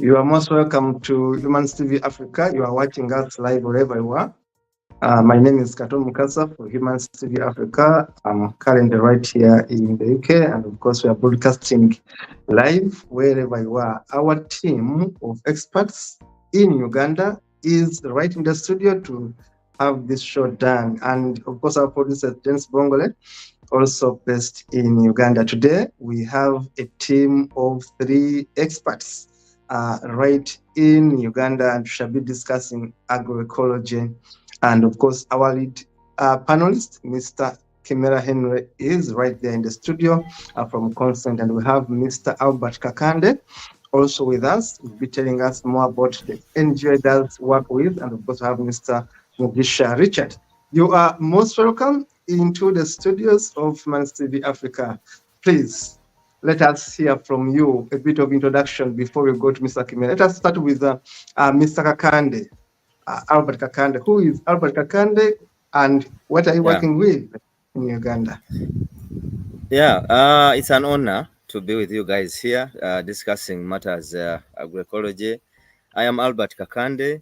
You are most welcome to Humans TV Africa. You are watching us live wherever you are. My name is Katon Mukasa for Humans TV Africa. I'm currently right here in the UK, and of course, we are broadcasting live wherever you are. Our team of experts in Uganda is right in the studio to have this show done. And of course, our producer, James Bongole, also based in Uganda. Today, we have a team of 3 experts right in Uganda, and shall be discussing agroecology. And of course, our lead panelist, Mr. Kimera Henry, is right there in the studio from Consent. And we have Mr. Albert Kakande also with us. He'll be telling us more about the NGO does work with. And of course, we have Mr. Mugisha Richard. You are most welcome into the studios of Humans TV Africa. Please, let us hear from you a bit of introduction before we go to Mr. Kimera. Let us start with Mr. Kakande. Albert Kakande. Who is Albert Kakande, and what are you working with in Uganda? Yeah, it's an honor to be with you guys here discussing matters agroecology. I am Albert Kakande.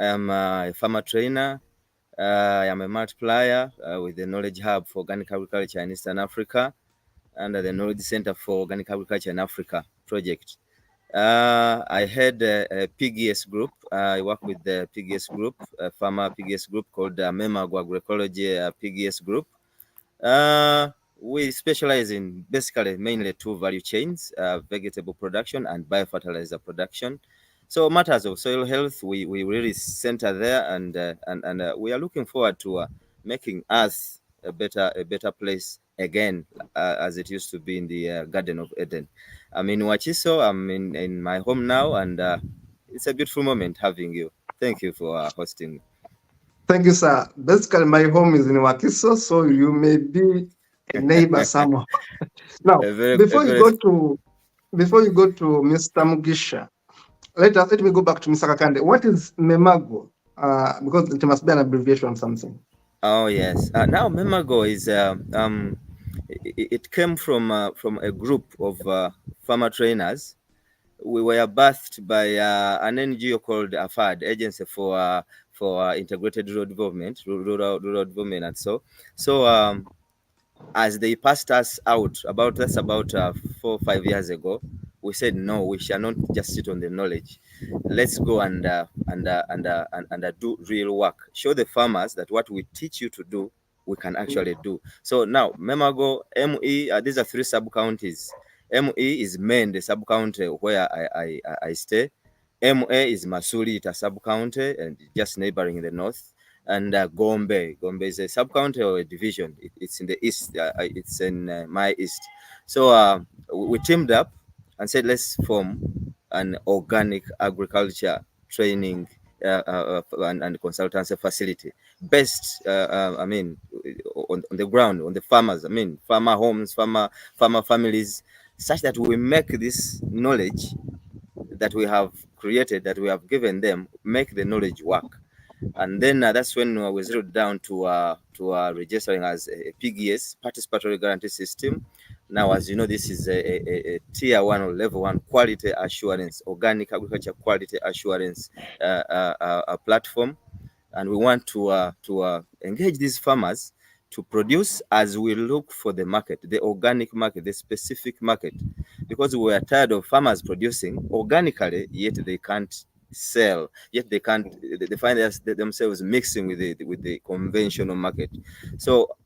I am a farmer trainer. I am a multiplier with the Knowledge Hub for Organic Agriculture in Eastern Africa under the Knowledge Center for Organic Agriculture in Africa project. I had a PGS group. I work with the PGS group, a farmer PGS group called Mema Agroecology PGS group. We specialize in basically mainly 2 value chains, vegetable production and biofertilizer production. So matters of soil health, we really center there, and we are looking forward to making us a better place again, as it used to be in the Garden of Eden. I'm in Wachiso. I'm in my home now, and it's a beautiful moment having you. Thank you for hosting me. Thank you, sir. Basically, my home is in Wakiso, so you may be a neighbor somewhere. Now, before you go to Mr. Mugisha, let me go back to Mr. Kakande. What is Memago? Because it must be an abbreviation of something. Oh yes. Now Memago is it came from a group of farmer trainers. We were birthed by an NGO called AFAD, Agency for Integrated Rural Development, rural development, and so. As they passed us out about 4 or 5 years ago, we said no, we shall not just sit on the knowledge. Let's go and do real work. Show the farmers that what we teach you to do, we can actually do. So now Memago, ME, these are 3 sub-counties. ME is Main, the sub-county where I stay. MA is Masuli, a sub-county and just neighboring in the north. And Gombe is a sub-county or a division. It's in the east. It's in my east. So we teamed up and said, let's form an organic agriculture training and consultancy facility based, on the ground, on the farmers. Farmer homes, farmer families, such that we make this knowledge that we have created, that we have given them, make the knowledge work. And then that's when we zeroed down to registering as a PGS, Participatory Guarantee System. Now, as you know, this is a tier 1 or level 1 quality assurance, organic agriculture quality assurance platform. And we want to engage these farmers to produce as we look for the market, the organic market, the specific market, because we are tired of farmers producing organically, yet they can't sell, yet they find themselves mixing with the conventional market. So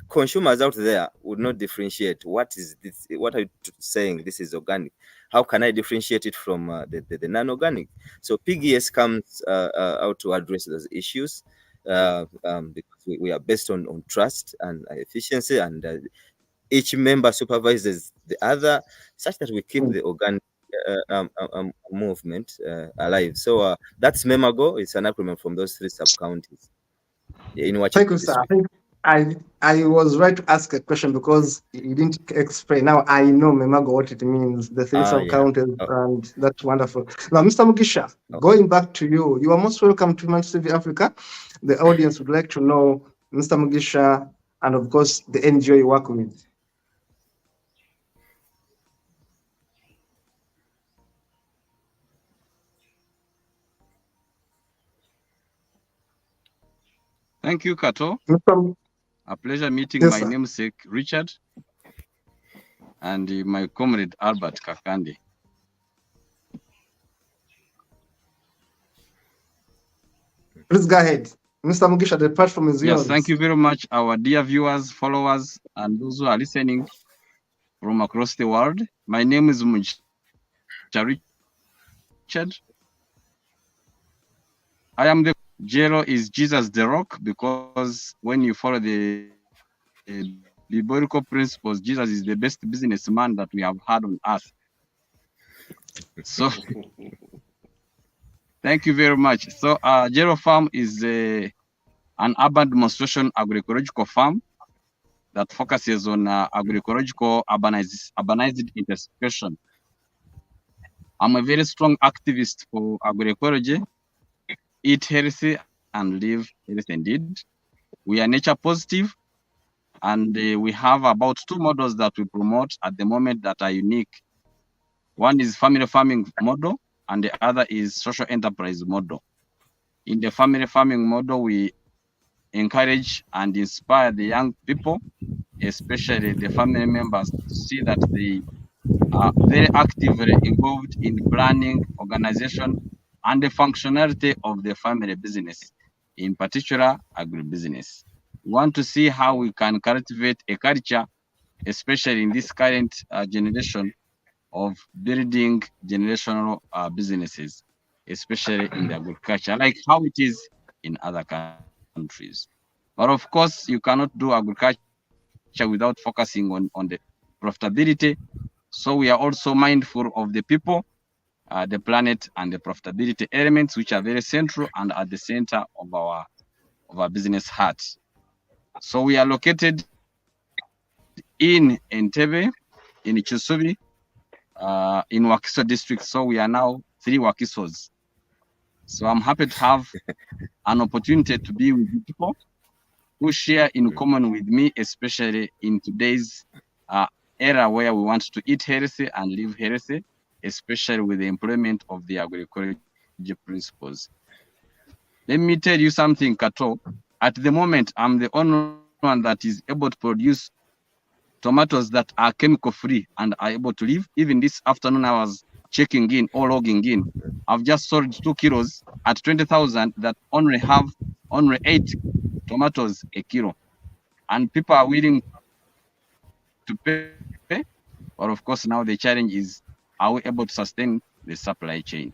consumers out there would not differentiate what is this, what are you saying this is organic, how can I differentiate it from the non-organic? So PGS comes out to address those issues, because we are based on trust and efficiency, and each member supervises the other, such that we keep the organic movement alive. So that's Memago. It's an acronym from those 3 sub-counties. Thank you, sir. I was right to ask a question because you didn't explain. Now I know Memago what it means, the 3 sub-counties, and that's wonderful. Now, Mr. Mugisha, going back to you, you are most welcome to Humans TV Africa. The audience would like to know Mr. Mugisha and, of course, the NGO you work with. Thank you, Kato. Mr. A pleasure meeting Yes, my sir. namesake, Richard, and my comrade, Albert Kakande. Please go ahead. Mr. Mugisha, the platform is yours. Yes, thank you very much, our dear viewers, followers, and those who are listening from across the world. My name is Mugisha Richard. I am the Jero is Jesus the Rock, because when you follow the biblical principles, Jesus is the best businessman that we have had on earth. So thank you very much. So Jero Farm is an urban demonstration agroecological farm that focuses on agroecological urbanized intensification. I'm a very strong activist for agroecology, eat healthy and live healthy indeed. We are nature positive, and we have about 2 models that we promote at the moment that are unique. One is family farming model, and the other is social enterprise model. In the family farming model, we encourage and inspire the young people, especially the family members, to see that they are very actively involved in planning, organization, and the functionality of the family business, in particular agribusiness. We want to see how we can cultivate a culture, especially in this current generation, of building generational businesses, especially in the agriculture, like how it is in other countries. But of course, you cannot do agriculture without focusing on the profitability. So we are also mindful of the people, the planet, and the profitability elements, which are very central and at the center of our business heart. So we are located in Entebbe, in Chisubi, in Wakiso district. So we are now 3 Wakisos. So I'm happy to have an opportunity to be with you people who share in common with me, especially in today's era where we want to eat healthy and live healthy, especially with the employment of the agroecology principles. Let me tell you something, Kato. At the moment, I'm the only one that is able to produce tomatoes that are chemical free and are able to live. Even this afternoon, I was checking in or logging in. I've just sold 2 kilos at 20,000 that only have only 8 tomatoes a kilo. And people are willing to pay. But of course, now the challenge is, are we able to sustain the supply chain?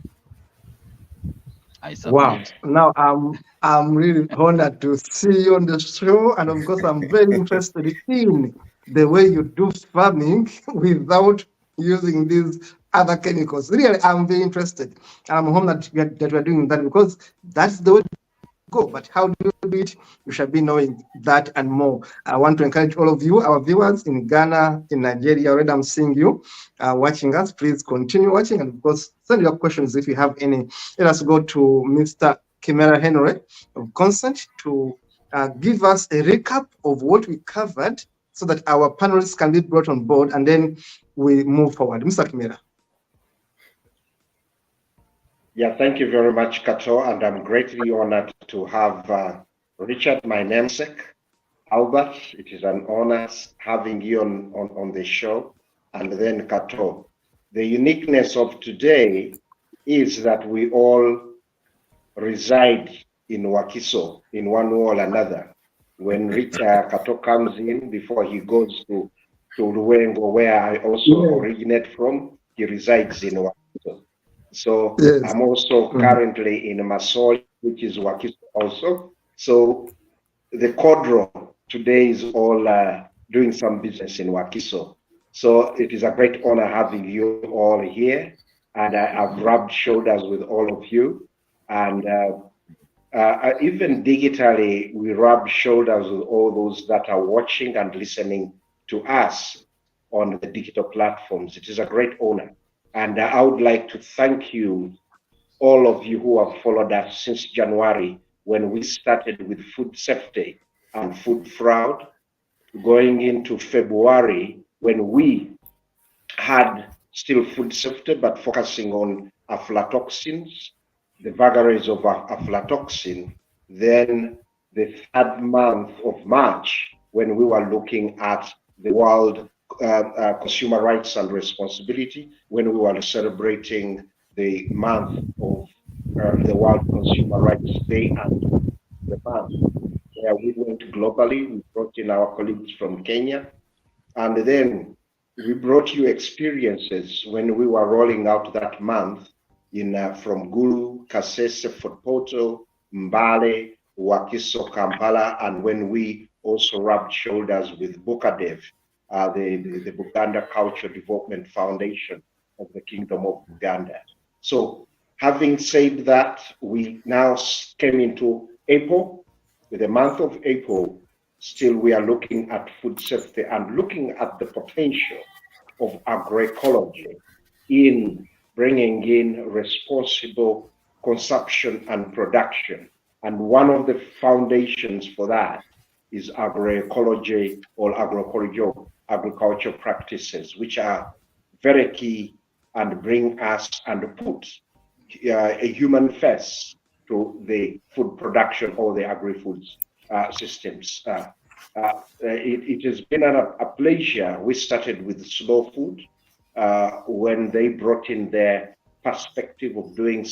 I submit. Wow. Now I'm really honored to see you on the show, and of course I'm very interested in the way you do farming without using these other chemicals. Really, I'm very interested. I'm honored that we are doing that, because that's the way to go. But how do you do it? You shall be knowing that and more. I want to encourage all of you, our viewers in Ghana, in Nigeria. Already I'm seeing you watching us. Please continue watching, and of course, send your questions if you have any. Let us go to Mr. Kimera Henry of Consent to give us a recap of what we covered, so that our panelists can be brought on board, and then we move forward. Mr. Kimera. Yeah, thank you very much, Kato, and I'm greatly honored to have Richard, my namesake, Albert. It is an honor having you on the show, and then Kato. The uniqueness of today is that we all reside in Wakiso in one way or another. When Richard Kato comes in, before he goes to Luengo, where I also originate from, he resides in Wakiso. So Yes. I'm also currently in Masol, which is Wakiso also. So the Kodro today is all doing some business in Wakiso. So it is a great honor having you all here. And I've rubbed shoulders with all of you. And even digitally, we rub shoulders with all those that are watching and listening to us on the digital platforms. It is a great honor. And I would like to thank you, all of you who have followed us since January, when we started with food safety and food fraud, going into February, when we had still food safety, but focusing on aflatoxins, the vagaries of aflatoxin. Then the third month of March, when we were looking at the World Consumer Rights and Responsibility, when we were celebrating the month of the World Consumer Rights Day and the month where we went globally. We brought in our colleagues from Kenya, and then we brought you experiences when we were rolling out that month in from Gulu, Kasese, Fort Portal, Mbale, Wakiso, Kampala, and when we also rubbed shoulders with Bukadev, the Buganda Cultural Development Foundation of the Kingdom of Uganda. So having said that, we now came into April. With the month of April, still we are looking at food safety and looking at the potential of agroecology in bringing in responsible consumption and production. And one of the foundations for that is agroecology or agricultural practices, which are very key and bring us and put a human face to the food production or the agri-foods systems. It has been a pleasure. We started with slow food when they brought in their perspective of doing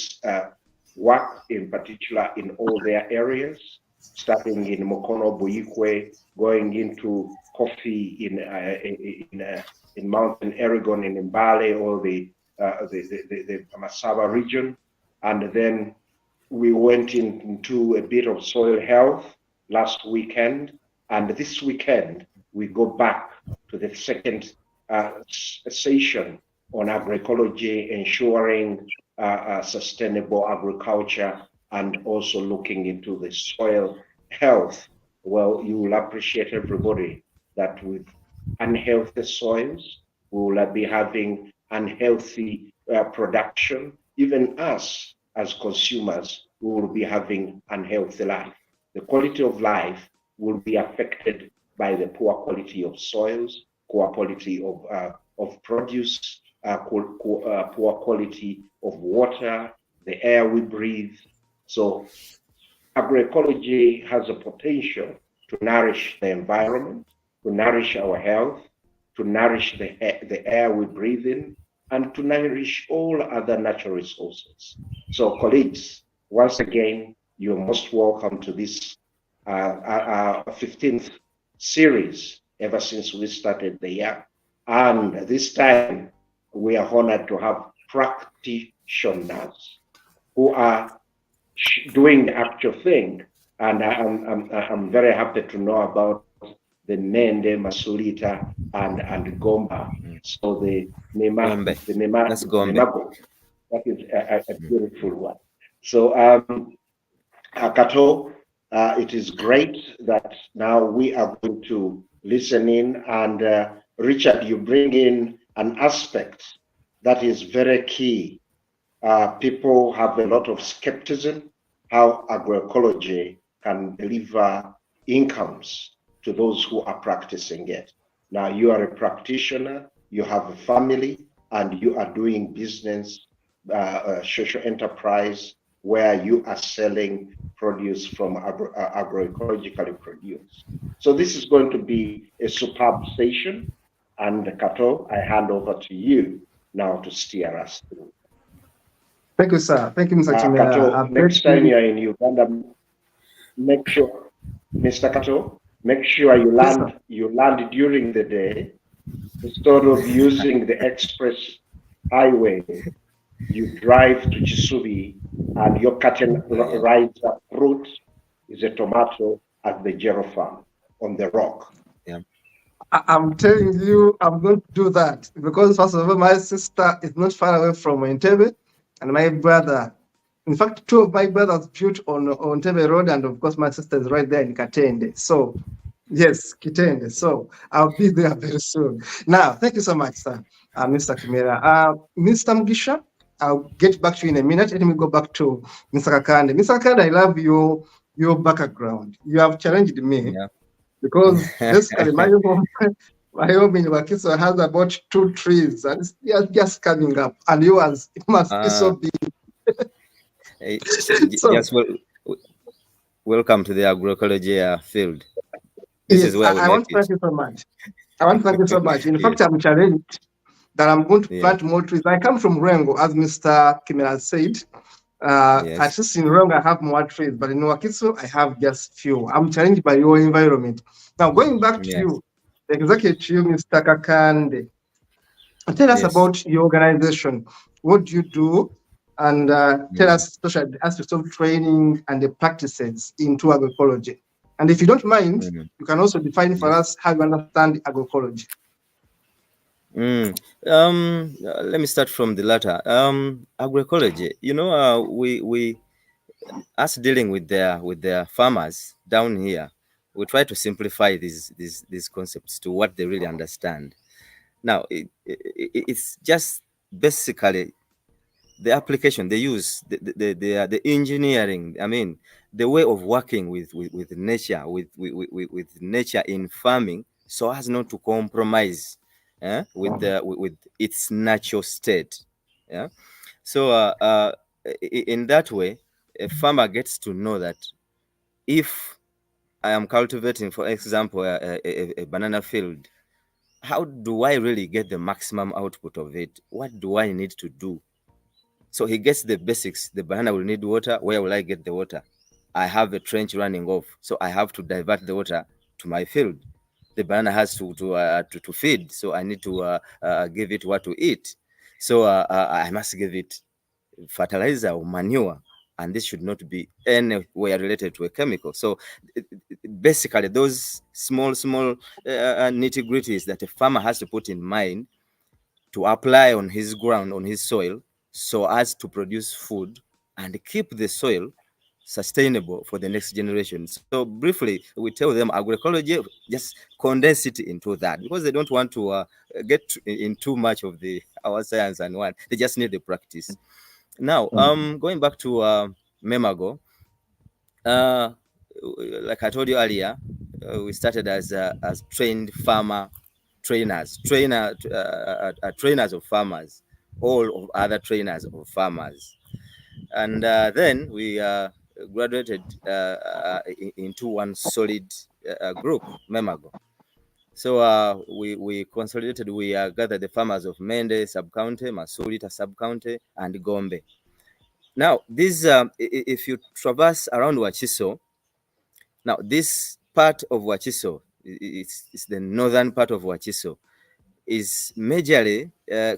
work, in particular in all their areas, starting in Mokono, Buikwe, going into coffee in Mountain Aragon, in Mbale, or the Masaba region, and then we went into a bit of soil health last weekend, and this weekend we go back to the second session on agroecology, ensuring sustainable agriculture, and also looking into the soil health. Well, you will appreciate, everybody, that with unhealthy soils, we will be having unhealthy production. Even us as consumers, we will be having unhealthy life. The quality of life will be affected by the poor quality of soils, poor quality of produce, poor quality of water, the air we breathe. So agroecology has a potential to nourish the environment, to nourish our health, to nourish the air we breathe in, and to nourish all other natural resources. So colleagues, once again, you're most welcome to this 15th series ever since we started the year. And this time, we are honored to have practitioners who are doing the actual thing. And I'm very happy to know about the Mende, Masulita, and Gomba. So the Nema, That's Gombe. That is a beautiful one. So Kato, it is great that now we are going to listen in, and Richard, you bring in an aspect that is very key. People have a lot of skepticism how agroecology can deliver incomes to those who are practicing it. Now, you are a practitioner, you have a family, and you are doing business, social enterprise, where you are selling produce from agroecologically produced. So this is going to be a superb session. And Kato, I hand over to you now to steer us through. Thank you, sir. Thank you, Mr. Chimera. Kato, next time you're in Uganda, make sure, Mr. Kato, make sure you land during the day, instead of using the express highway. You drive to Chisubi, and your curtain rides up fruit is a tomato at the Jero farm on the rock. Yeah. I'm telling you, I'm going to do that because, first of all, my sister is not far away from Entebbe, and my brother, in fact, two of my brothers built on Entebbe Road, and of course, my sister is right there in Katende. So, yes, Kitende. So, I'll be there very soon. Now, thank you so much, sir, Mr. Kimera. Mr. Mugisha, I'll get back to you in a minute. Let me go back to Mr. Kakande. Mr. Kakande, I love your background. You have challenged me. Yeah. Because basically my home in Wakiso has about 2 trees, and it's just coming up. And yours, it must be so big. So, yes, welcome to the agroecology field. This is Yes, where we I make want to it. thank you so much. I want to thank you so much. In Yes, fact, I'm challenged that I'm going to yes, plant more trees. I come from Rengo, as Mr. Kimera said. yes. At least in Rengo, I have more trees, but in Wakiso, I have just few. I'm challenged by your environment. Now, going back to Yes, you, exactly to you, Mr. Kakande, tell us yes. about your organization. What do you do? And tell Mm, us social aspects of training and the practices into agroecology. And if you don't mind, mm, you can also define for yes. us how you understand agroecology. Mm. Let me start from the latter. Agroecology. We us dealing with their farmers down here, we try to simplify these concepts to what they really understand. Now, it's just basically the application they use, the engineering. I mean, the way of working with nature, with nature in farming, so as not to compromise with its natural state. Yeah. So in that way, a farmer gets to know that if I am cultivating, for example, a banana field, how do I really get the maximum output of it? What do I need to do? So he gets the basics. The banana will need water. Where will I get the water? I have a trench running off, so I have to divert the water to my field. The banana has to feed, so I need to give it what to eat. So I must give it fertilizer or manure, and this should not be anywhere related to a chemical. So basically, those small nitty gritties that a farmer has to put in mind to apply on his ground, on his soil, so as to produce food and keep the soil sustainable for the next generation. So briefly, we tell them agroecology, just condense it into that, because they don't want to get in too much of the our science and one. They just need the practice. Now, going back to Memago, uh, like I told you earlier, we started as trained farmer trainers of farmers, all of other trainers of farmers, and then we graduated into one solid group, Memago. So we consolidated, we gathered the farmers of Mende sub-county, Masulita sub-county, and Gombe. Now, this, if you traverse around Wachiso, now this part of Wachiso, it's the northern part of Wachiso, is majorly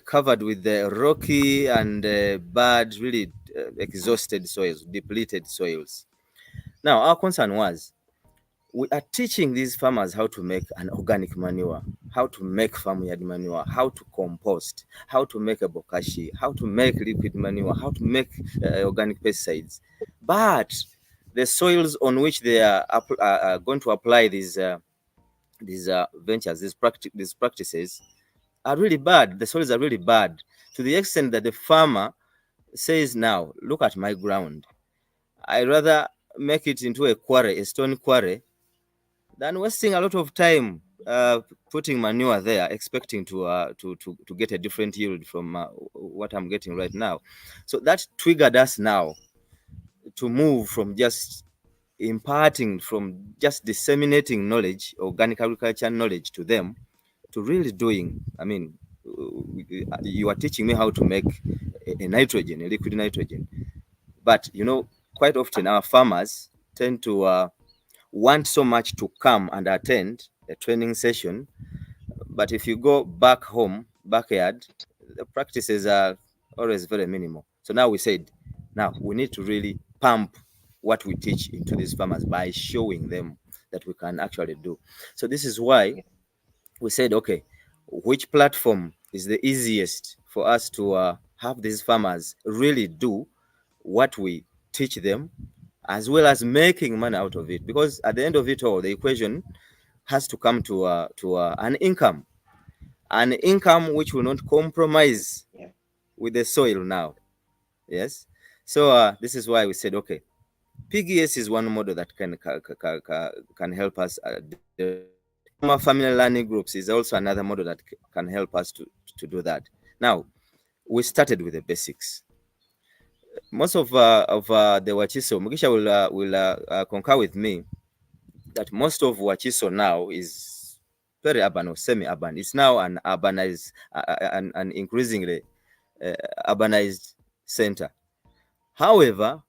covered with the rocky and bad, really exhausted soils, depleted soils. Now, our concern was we are teaching these farmers how to make an organic manure, how to make farmyard manure, how to compost, how to make a bokashi, how to make liquid manure, how to make organic pesticides. But the soils on which they are going to apply these ventures, these practices, are really bad. The soils are really bad, to the extent that the farmer says, now, look at my ground. I rather make it into a quarry, a stone quarry, than wasting a lot of time putting manure there, expecting to get a different yield from what I'm getting right now. So that triggered us now to move from just imparting, from just disseminating knowledge, organic agriculture knowledge to them, to really doing. I mean, you are teaching me how to make a nitrogen, a liquid nitrogen. But quite often our farmers tend to want so much to come and attend a training session, but if you go back home, backyard, the practices are always very minimal. So now we said, now we need to really pump what we teach into these farmers by showing them that we can actually do. So this is why we said, okay, which platform is the easiest for us to have these farmers really do what we teach them, as well as making money out of it? Because at the end of it all, the equation has to come to an income which will not compromise Yeah. with the soil now. Yes. So this is why we said, okay, PGS is one model that can help us develop that. Farmer family learning groups is also another model that can help us to do that. Now, we started with the basics. most of the Wachiso, Mugisha will concur with me that most of Wachiso now is very urban or semi-urban. It's now an urbanized, an increasingly urbanized center. However,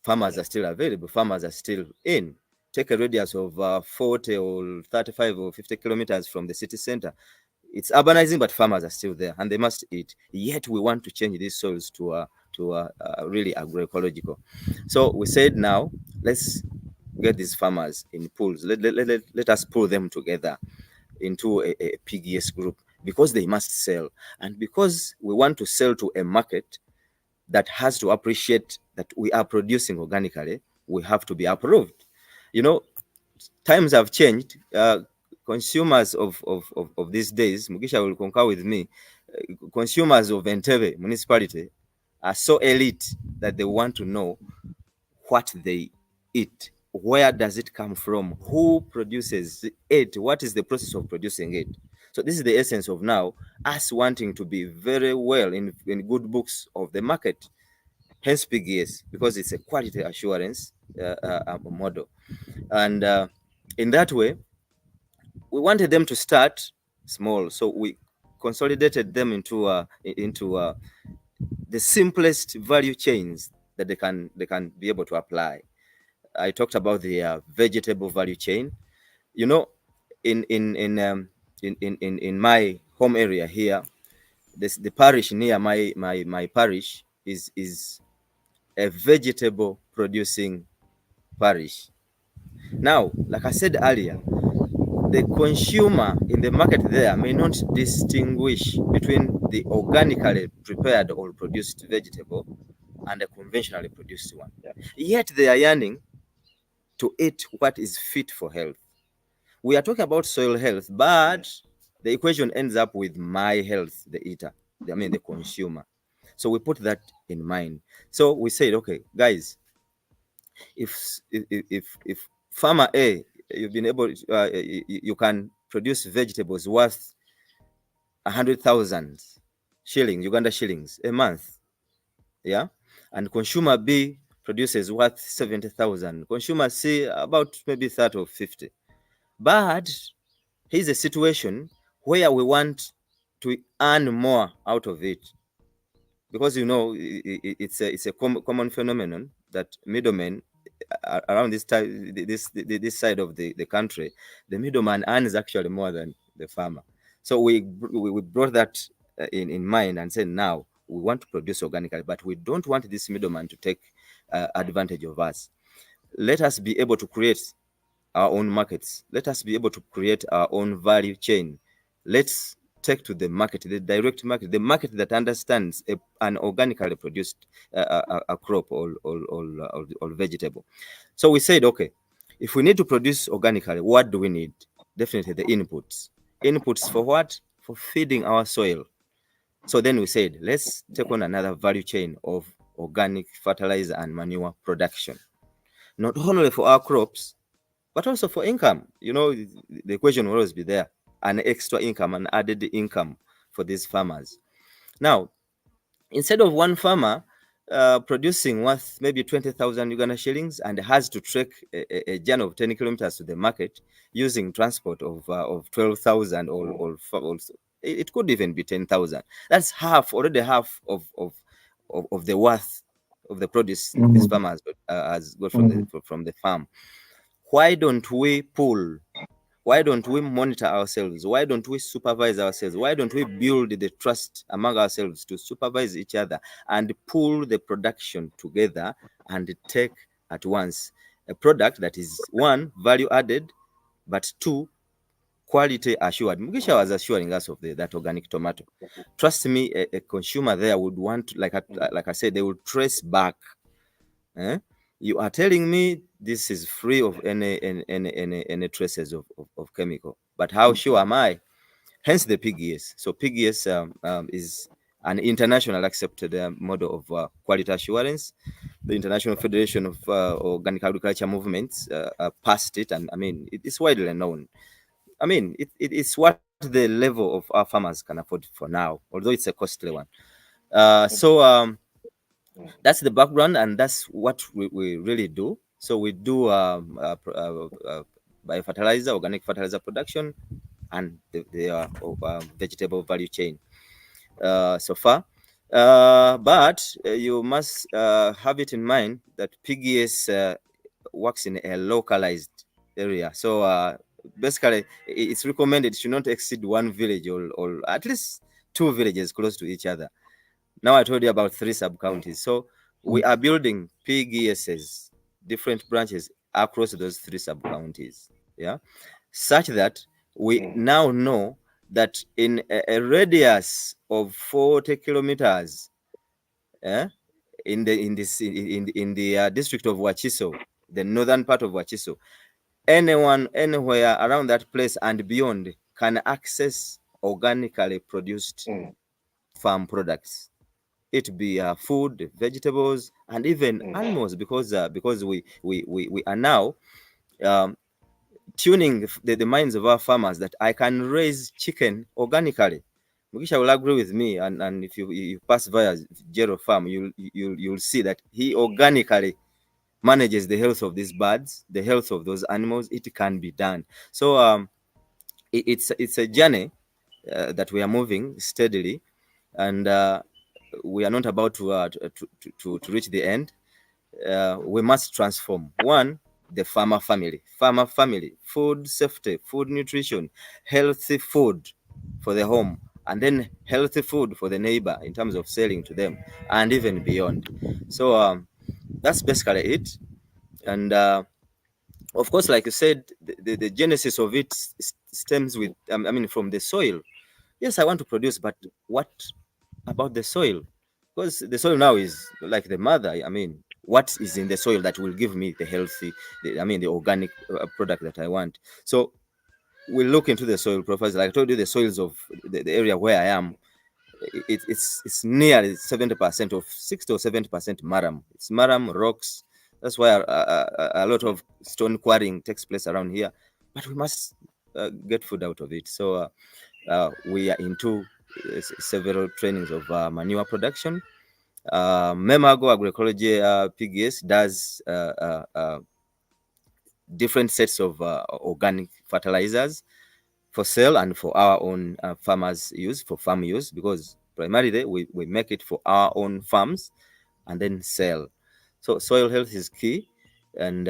farmers are still available. Farmers are still in. Take a radius of 40 or 35 or 50 kilometers from the city center. It's urbanizing, but farmers are still there and they must eat. Yet we want to change these soils to really agroecological. So we said now, let's get these farmers in pools. Let us pull them together into a PGS group because they must sell. And because we want to sell to a market that has to appreciate that we are producing organically, we have to be approved. You know, times have changed. Consumers of these days, Mugisha will concur with me, consumers of Entebbe municipality are so elite that they want to know what they eat. Where does it come from? Who produces it? What is the process of producing it? So this is the essence of now us wanting to be very well in good books of the market. Hence PGS, because it's a quality assurance model. And in that way, we wanted them to start small. So we consolidated them into the simplest value chains that they can be able to apply. I talked about the vegetable value chain. You know, in my home area here, the parish near my parish is a vegetable producing parish. Now, like I said earlier, the consumer in the market there may not distinguish between the organically prepared or produced vegetable and the conventionally produced one. Yet they are yearning to eat what is fit for health. We are talking about soil health, but the equation ends up with my health, the eater, the consumer. So we put that in mind. So we said, okay, guys, if farmer A, you've been able, you can produce vegetables worth 100,000 shillings, Uganda shillings a month, yeah, and consumer B produces worth 70,000. Consumer C about maybe 30 or 50. But here's a situation where we want to earn more out of it, because you know it's a common phenomenon that middlemen around this side of the country, the middleman earns actually more than the farmer. So we brought that in mind and said, now we want to produce organically, but we don't want this middleman to take advantage of us. Let us be able to create our own markets. Let us be able to create our own value chain. Let's take to the market, the direct market, the market that understands an organically produced a crop or vegetable. So we said, okay, if we need to produce organically, what do we need? Definitely the inputs. Inputs for what? For feeding our soil. So then we said, let's take on another value chain of organic fertilizer and manure production, not only for our crops, but also for income. You know, the equation will always be there, an extra income, an added income for these farmers. Now, instead of one farmer producing worth maybe 20,000 Uganda shillings and has to trek a journey of 10 kilometers to the market using transport of 12,000 or it could even be 10,000. That's already half of the worth of the produce this farmer has got from the farm. Why don't we pull? Why don't we monitor ourselves? Why don't we supervise ourselves? Why don't we build the trust among ourselves to supervise each other and pull the production together and take at once a product that is, one, value added, but two, quality assured? Mugisha was assuring us of that organic tomato. Trust me, a consumer there would want, like I said, they will trace back. You are telling me this is free of any traces of chemical, but how sure am I? Hence the PGS. So PGS is an international accepted model of quality assurance. The International Federation of Organic Agriculture Movements passed it, and I mean it's widely known. I mean it's what the level of our farmers can afford for now, although it's a costly one. So That's the background, and that's what we really do. So we do biofertilizer, organic fertilizer production, and the vegetable value chain so far. But you must have it in mind that PGS works in a localized area. So basically, it's recommended it should not exceed one village or at least two villages close to each other. Now I told you about 3 sub-counties. So we are building PGSs, different branches across those 3 sub-counties, yeah, such that we now know that in a radius of 40 kilometers, in the district of Wachiso, the northern part of Wachiso, anyone anywhere around that place and beyond can access organically produced farm products. It be food, vegetables, and even animals, because we are now tuning the minds of our farmers that I can raise chicken organically. Mugisha will agree with me, and if you pass via Jero Farm, you'll see that he organically manages the health of these birds, the health of those animals. It can be done. So it's a journey that we are moving steadily, and we are not about to reach the end. We must transform. One, the farmer family, food safety, food nutrition, healthy food for the home, and then healthy food for the neighbor in terms of selling to them, and even beyond. So that's basically it. And of course, like you said, the genesis of it stems with, from the soil. Yes, I want to produce, but what about the soil? Because the soil now is like the mother. What is in the soil that will give me the healthy, the organic product that I want? So we look into the soil profiles. Like I told you, the soils of the area where I am, it's nearly 70% of 60 or 70% maram. It's maram rocks. That's why a lot of stone quarrying takes place around here. But we must get food out of it. So we are into several trainings of manure production. Memago Agroecology PGS does different sets of organic fertilizers for sale and for our own farmers use, for farm use, because primarily we make it for our own farms and then sell. So soil health is key. And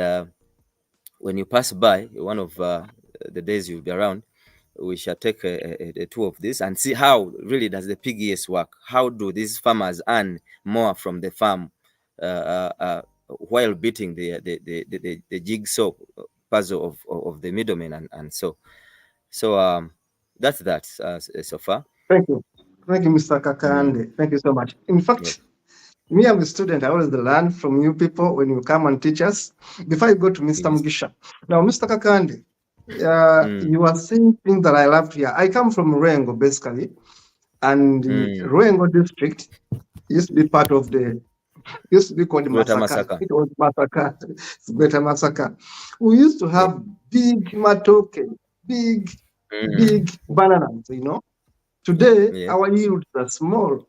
when you pass by one of the days you'll be around, we shall take a tour of this and see how really does the PGS work. How do these farmers earn more from the farm while beating the jigsaw puzzle of the middlemen and so. So that's that so far. Thank you. Thank you, Mr. Kakande. Thank you so much. In fact, Yes. me, I'm a student. I always learn from you people when you come and teach us. Before I go to Mr. Yes. Mugisha. Now, Mr. Kakande, you are saying things that I love to hear. I come from Ruengo, basically, and the Ruengo district used to be part of used to be called Greater Masaka. Masaka. It was Masaka. It's Greater Masaka. We used to have big matoke, big bananas, Today, Yes. our yields are small.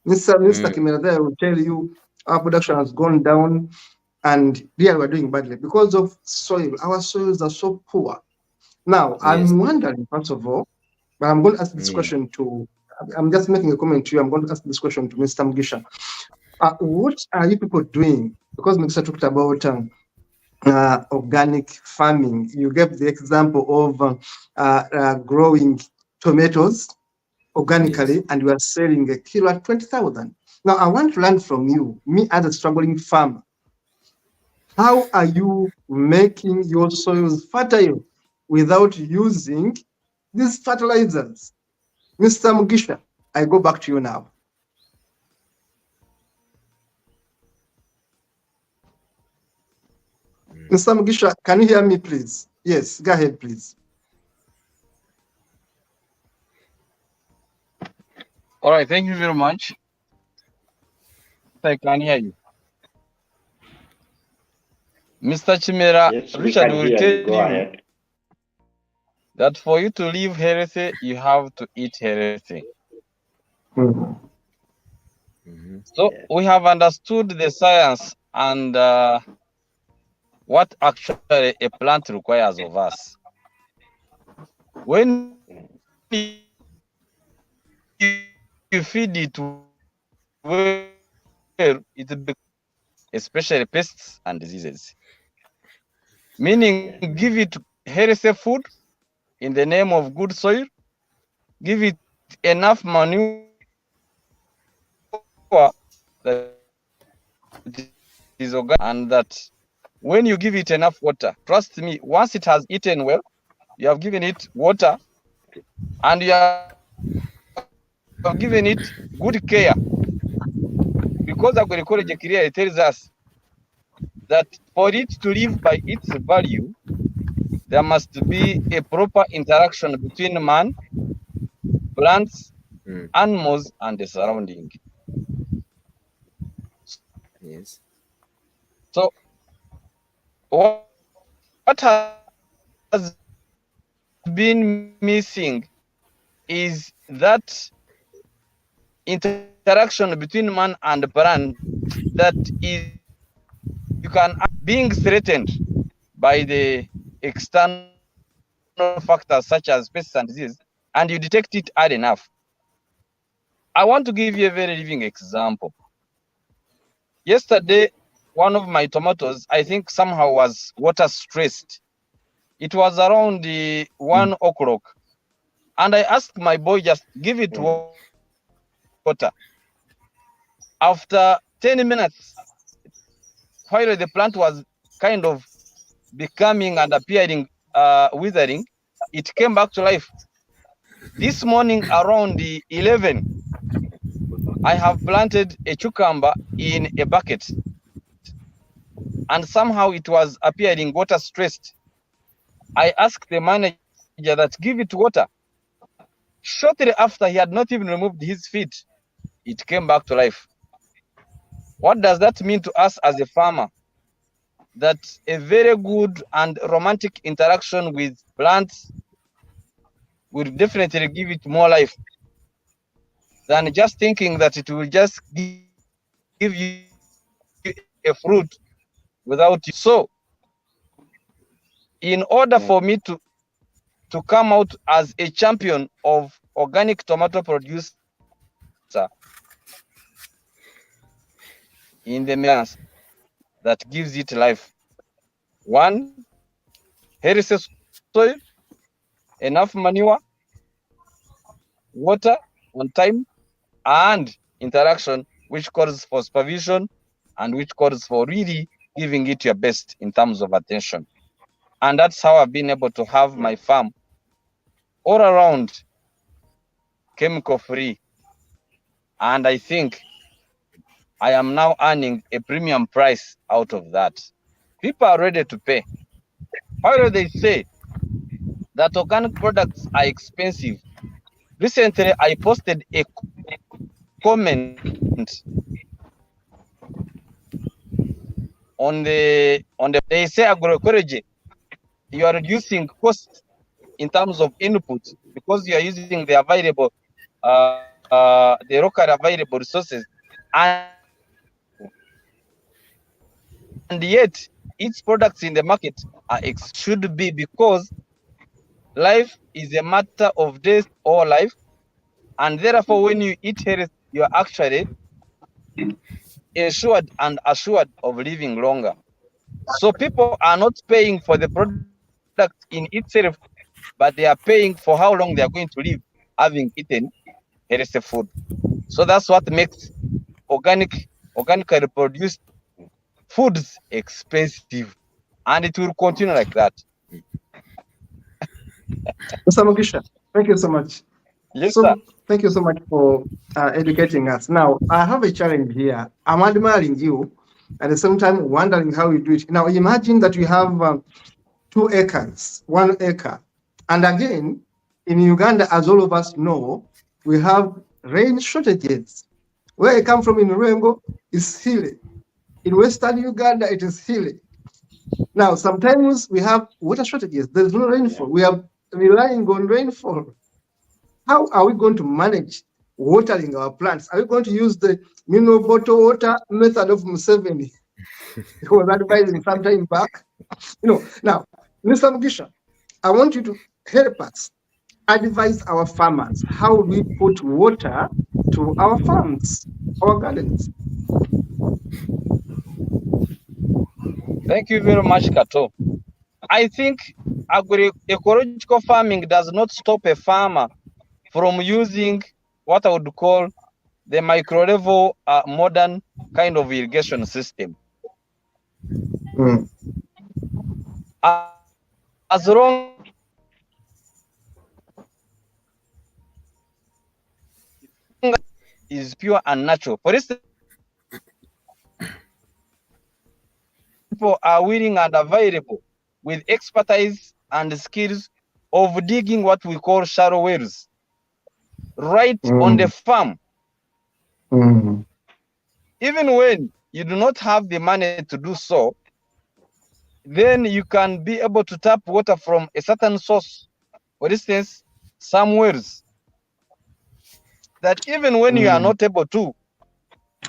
Mr. Kimerada will tell you our production has gone down, and here we're doing badly because of soil. Our soils are so poor. Now, Yes. I'm wondering, first of all, but I'm going to ask this question I'm just making a comment to you. I'm going to ask this question to Mr. Mugisha. What are you people doing? Because Mugisha talked about organic farming. You gave the example of growing tomatoes organically, Yes. and you are selling a kilo at 20,000. Now, I want to learn from you, me as a struggling farmer. How are you making your soils fertile without using these fertilizers? Mr. Mugisha, I go back to you now. Mr. Mugisha, can you hear me, please? Yes, go ahead, please. All right, thank you very much. I can hear you. Mr. Chimera, Yes, we Richard can will hear tell you. Go you ahead. that for you to live healthy, you have to eat healthy. So we have understood the science and what actually a plant requires of us. When you feed it well, especially pests and diseases. Meaning, give it healthy food in the name of good soil, give it enough manure that is organic, and that when you give it enough water, trust me, once it has eaten well, you have given it water and you have given it good care. Because agroecology clearly tells us that for it to live by its value, there must be a proper interaction between man, plants, animals, and the surrounding. Yes. So what has been missing is that interaction between man and plant that is being threatened by the external factors such as pests and disease, and you detect it early enough. I want to give you a very living example. Yesterday, one of my tomatoes, I think somehow was water stressed. It was around the 1 o'clock. And I asked my boy, just give it water. After 10 minutes, while the plant was kind of becoming and appearing withering, it came back to life. This morning around the 11, I have planted a cucumber in a bucket, and somehow it was appearing water stressed. I asked the manager that give it water. Shortly after, he had not even removed his feet. It came back to life. What does that mean to us as a farmer? That a very good and romantic interaction with plants will definitely give it more life than just thinking that it will just give you a fruit without you. So, in order for me to come out as a champion of organic tomato producer in the manner that gives it life, one, healthy soil, enough manure, water on time, and interaction, which calls for supervision and which calls for really giving it your best in terms of attention. And that's how I've been able to have my farm all around chemical free. And I think I am now earning a premium price out of that. People are ready to pay. However, they say that organic products are expensive. Recently, I posted a comment on they say agroecology, you are reducing costs in terms of input because you are using the available the local available resources, and yet its products in the market are should be because life is a matter of death or life, and therefore when you eat health, you are actually ensured and assured of living longer. So people are not paying for the product in itself, but they are paying for how long they are going to live having eaten healthy food. So that's what makes organically produced foods expensive, and it will continue like that. Mr. Mugisha, thank you so much. Yes, sir. Thank you so much for educating us. Now, I have a challenge here. I'm admiring you, at the same time wondering how you do it. Now, imagine that you have 2 acres, 1 acre. And again, in Uganda, as all of us know, we have rain shortages. Where I come from in Rengo is hilly. In Western Uganda, it is hilly. Now, sometimes we have water shortages. There's no rainfall. We are relying on rainfall. How are we going to manage watering our plants? Are we going to use the mineral bottle water method of Museveni? He was advising some time back. Now, Mr. Mugisha, I want you to help us advise our farmers how we put water to our farms, our gardens. Thank you very much, Kato. I think agroecological farming does not stop a farmer from using what I would call the micro-level modern kind of irrigation system. As long as is pure and natural. For instance, people are willing and available with expertise and skills of digging what we call shallow wells right on the farm. Even when you do not have the money to do so, then you can be able to tap water from a certain source. For instance, some wells that even when you are not able to,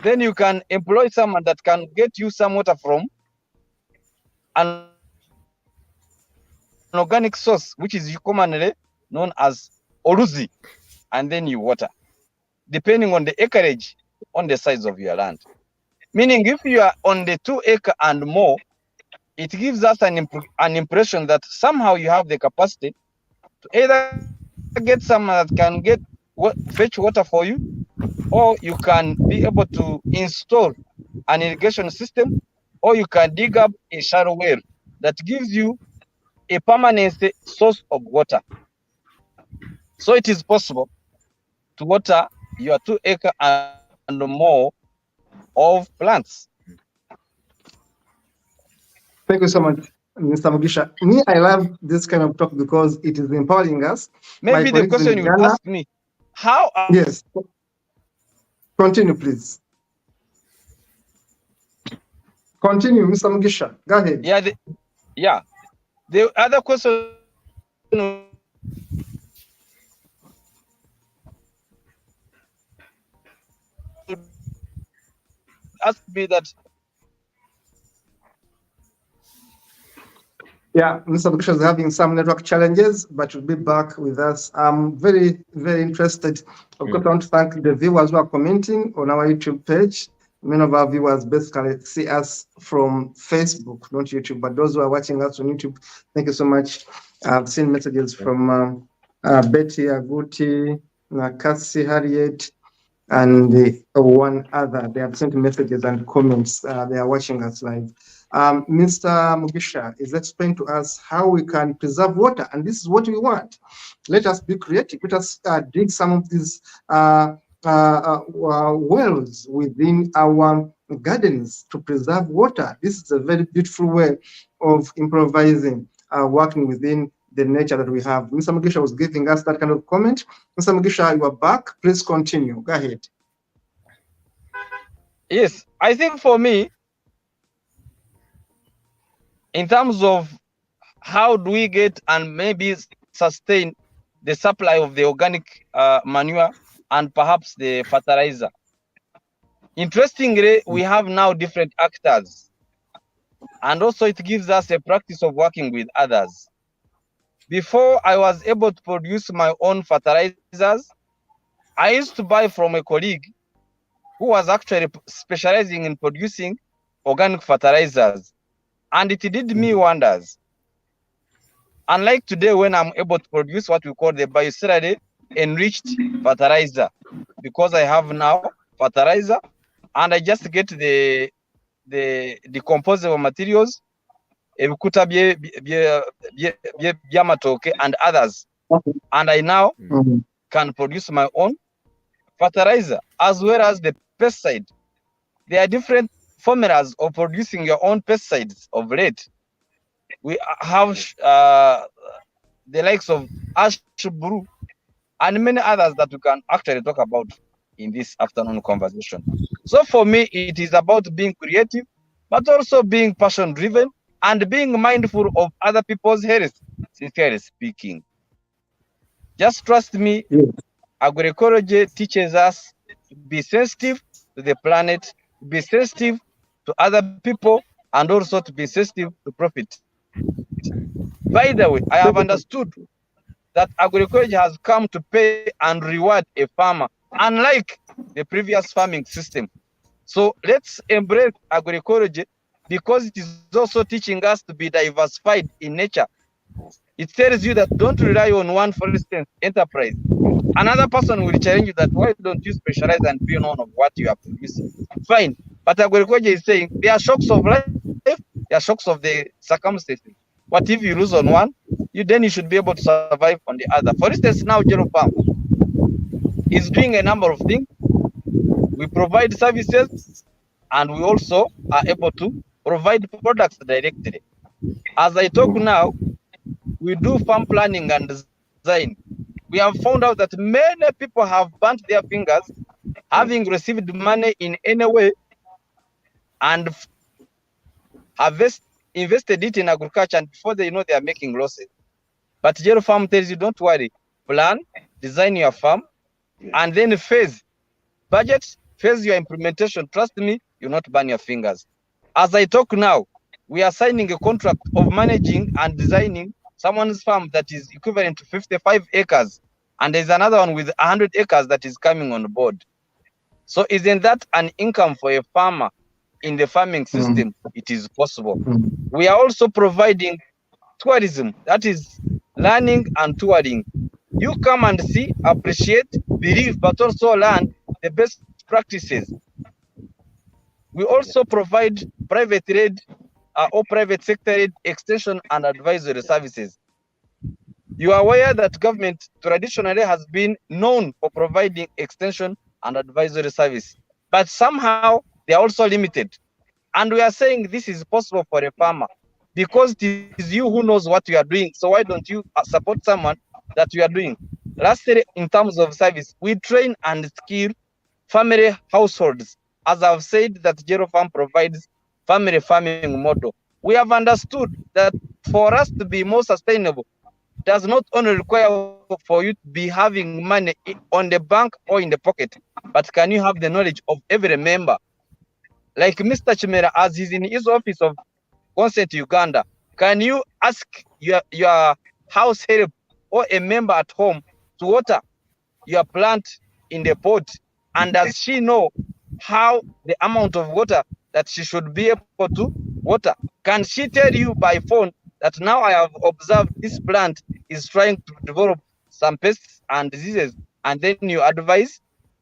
then you can employ someone that can get you some water from an organic source, which is commonly known as Oruzi, and then you water, depending on the acreage on the size of your land. Meaning, if you are on the 2 acre and more, it gives us an impression that somehow you have the capacity to either get someone that can fetch water for you, or you can be able to install an irrigation system, or you can dig up a shallow well that gives you a permanent source of water. So it is possible to water your 2 acre and more of plants. Thank you so much, Mr. Mugisha. Me, I love this kind of talk because it is empowering us. Maybe the question you would ask me, how? Yes. Continue, please. Continue, Mr. Mugisha. Go ahead. Yeah. The other question ask me that. Yeah, Mr. Mugisha is having some network challenges, but will be back with us. I'm very, very interested. Of course, I want to thank the viewers who are commenting on our YouTube page. Many of our viewers basically see us from Facebook, not YouTube, but those who are watching us on YouTube, thank you so much. I've seen messages from Betty, Aguti, Cassie, Harriet, and one other. They have sent messages and comments. They are watching us live. Mr. Mugisha is explaining to us how we can preserve water, and this is what we want. Let us be creative. Let us dig some of these wells within our gardens to preserve water. This is a very beautiful way of improvising, working within the nature that we have. Mr. Mugisha was giving us that kind of comment. Mr. Mugisha, you are back. Please continue. Go ahead. Yes, I think for me, in terms of how do we get and maybe sustain the supply of the organic manure and perhaps the fertilizer. Interestingly, we have now different actors, and also it gives us a practice of working with others. Before I was able to produce my own fertilizers, I used to buy from a colleague who was actually specializing in producing organic fertilizers, and it did me wonders. Unlike today, when I'm able to produce what we call the bioceride enriched fertilizer, because I have now fertilizer and I just get the decomposable materials, ebikuta by'amatoke and others, and I now can produce my own fertilizer as well as the pesticide. There are different formulas of producing your own pesticides of late. We have the likes of ash brew and many others that we can actually talk about in this afternoon conversation. So for me, it is about being creative, but also being passion driven and being mindful of other people's health, sincerely speaking. Just trust me, Agroecology teaches us to be sensitive to the planet, to be sensitive to other people, and also to be sensitive to profit. By the way, I have understood that agroecology has come to pay and reward a farmer, unlike the previous farming system. So let's embrace agroecology because it is also teaching us to be diversified in nature. It tells you that don't rely on one, for instance, enterprise. Another person will challenge you that why don't you specialize and be known of what you are producing? Fine. But agroecology is saying there are shocks of life, there are shocks of the circumstances. What if you lose on one? Then you should be able to survive on the other. For instance, now Gero Farm is doing a number of things. We provide services and we also are able to provide products directly. As I talk now, we do farm planning and design. We have found out that many people have burnt their fingers having received money in any way and invested it in agriculture, and before they know, they are making losses. But Gero Farm tells you, don't worry, plan, design your farm, and then phase budget, phase your implementation. Trust me, you'll not burn your fingers. As I talk now, we are signing a contract of managing and designing someone's farm that is equivalent to 55 acres. And there's another one with 100 acres that is coming on board. So isn't that an income for a farmer in the farming system? It is possible. We are also providing tourism, that is learning and touring. You come and see, appreciate, believe, but also learn the best practices. We also provide private aid or private sector aid, extension and advisory services. You are aware that government traditionally has been known for providing extension and advisory service, but somehow they are also limited. And we are saying this is possible for a farmer because it is you who knows what you are doing. So why don't you support someone that you are doing? Lastly, in terms of service, we train and skill family households. As I've said, that Gero Farm provides family farming model. We have understood that for us to be more sustainable, does not only require for you to be having money on the bank or in the pocket, but can you have the knowledge of every member? Like Mr. Chimera, as he's in his office of Consent Uganda, can you ask your house help or a member at home to water your plant in the pot? And does she know how the amount of water that she should be able to water? Can she tell you by phone that now I have observed this plant is trying to develop some pests and diseases, and then you advise?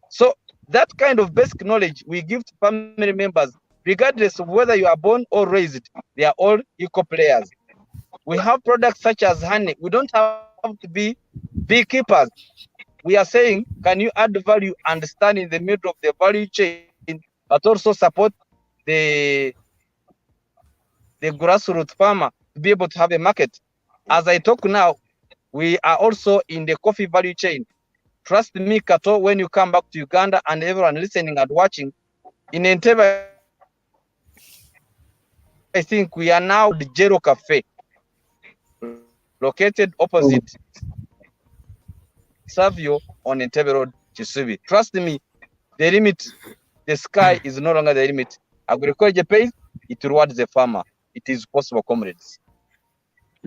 So that kind of basic knowledge we give to family members, regardless of whether you are born or raised. They are all equal players. We have products such as honey. We don't have to be beekeepers. We are saying, can you add value and stand in the middle of the value chain, but also support the grassroots farmer to be able to have a market? As I talk now, we are also in the coffee value chain. Trust me, Kato, when you come back to Uganda and everyone listening and watching, in Entebbe, I think we are now the Gero Cafe, located opposite Savio on Entebbe Road, Chisubi. Trust me, the limit, the sky is no longer the limit. Agroecology pays, it rewards the farmer. It is possible, comrades.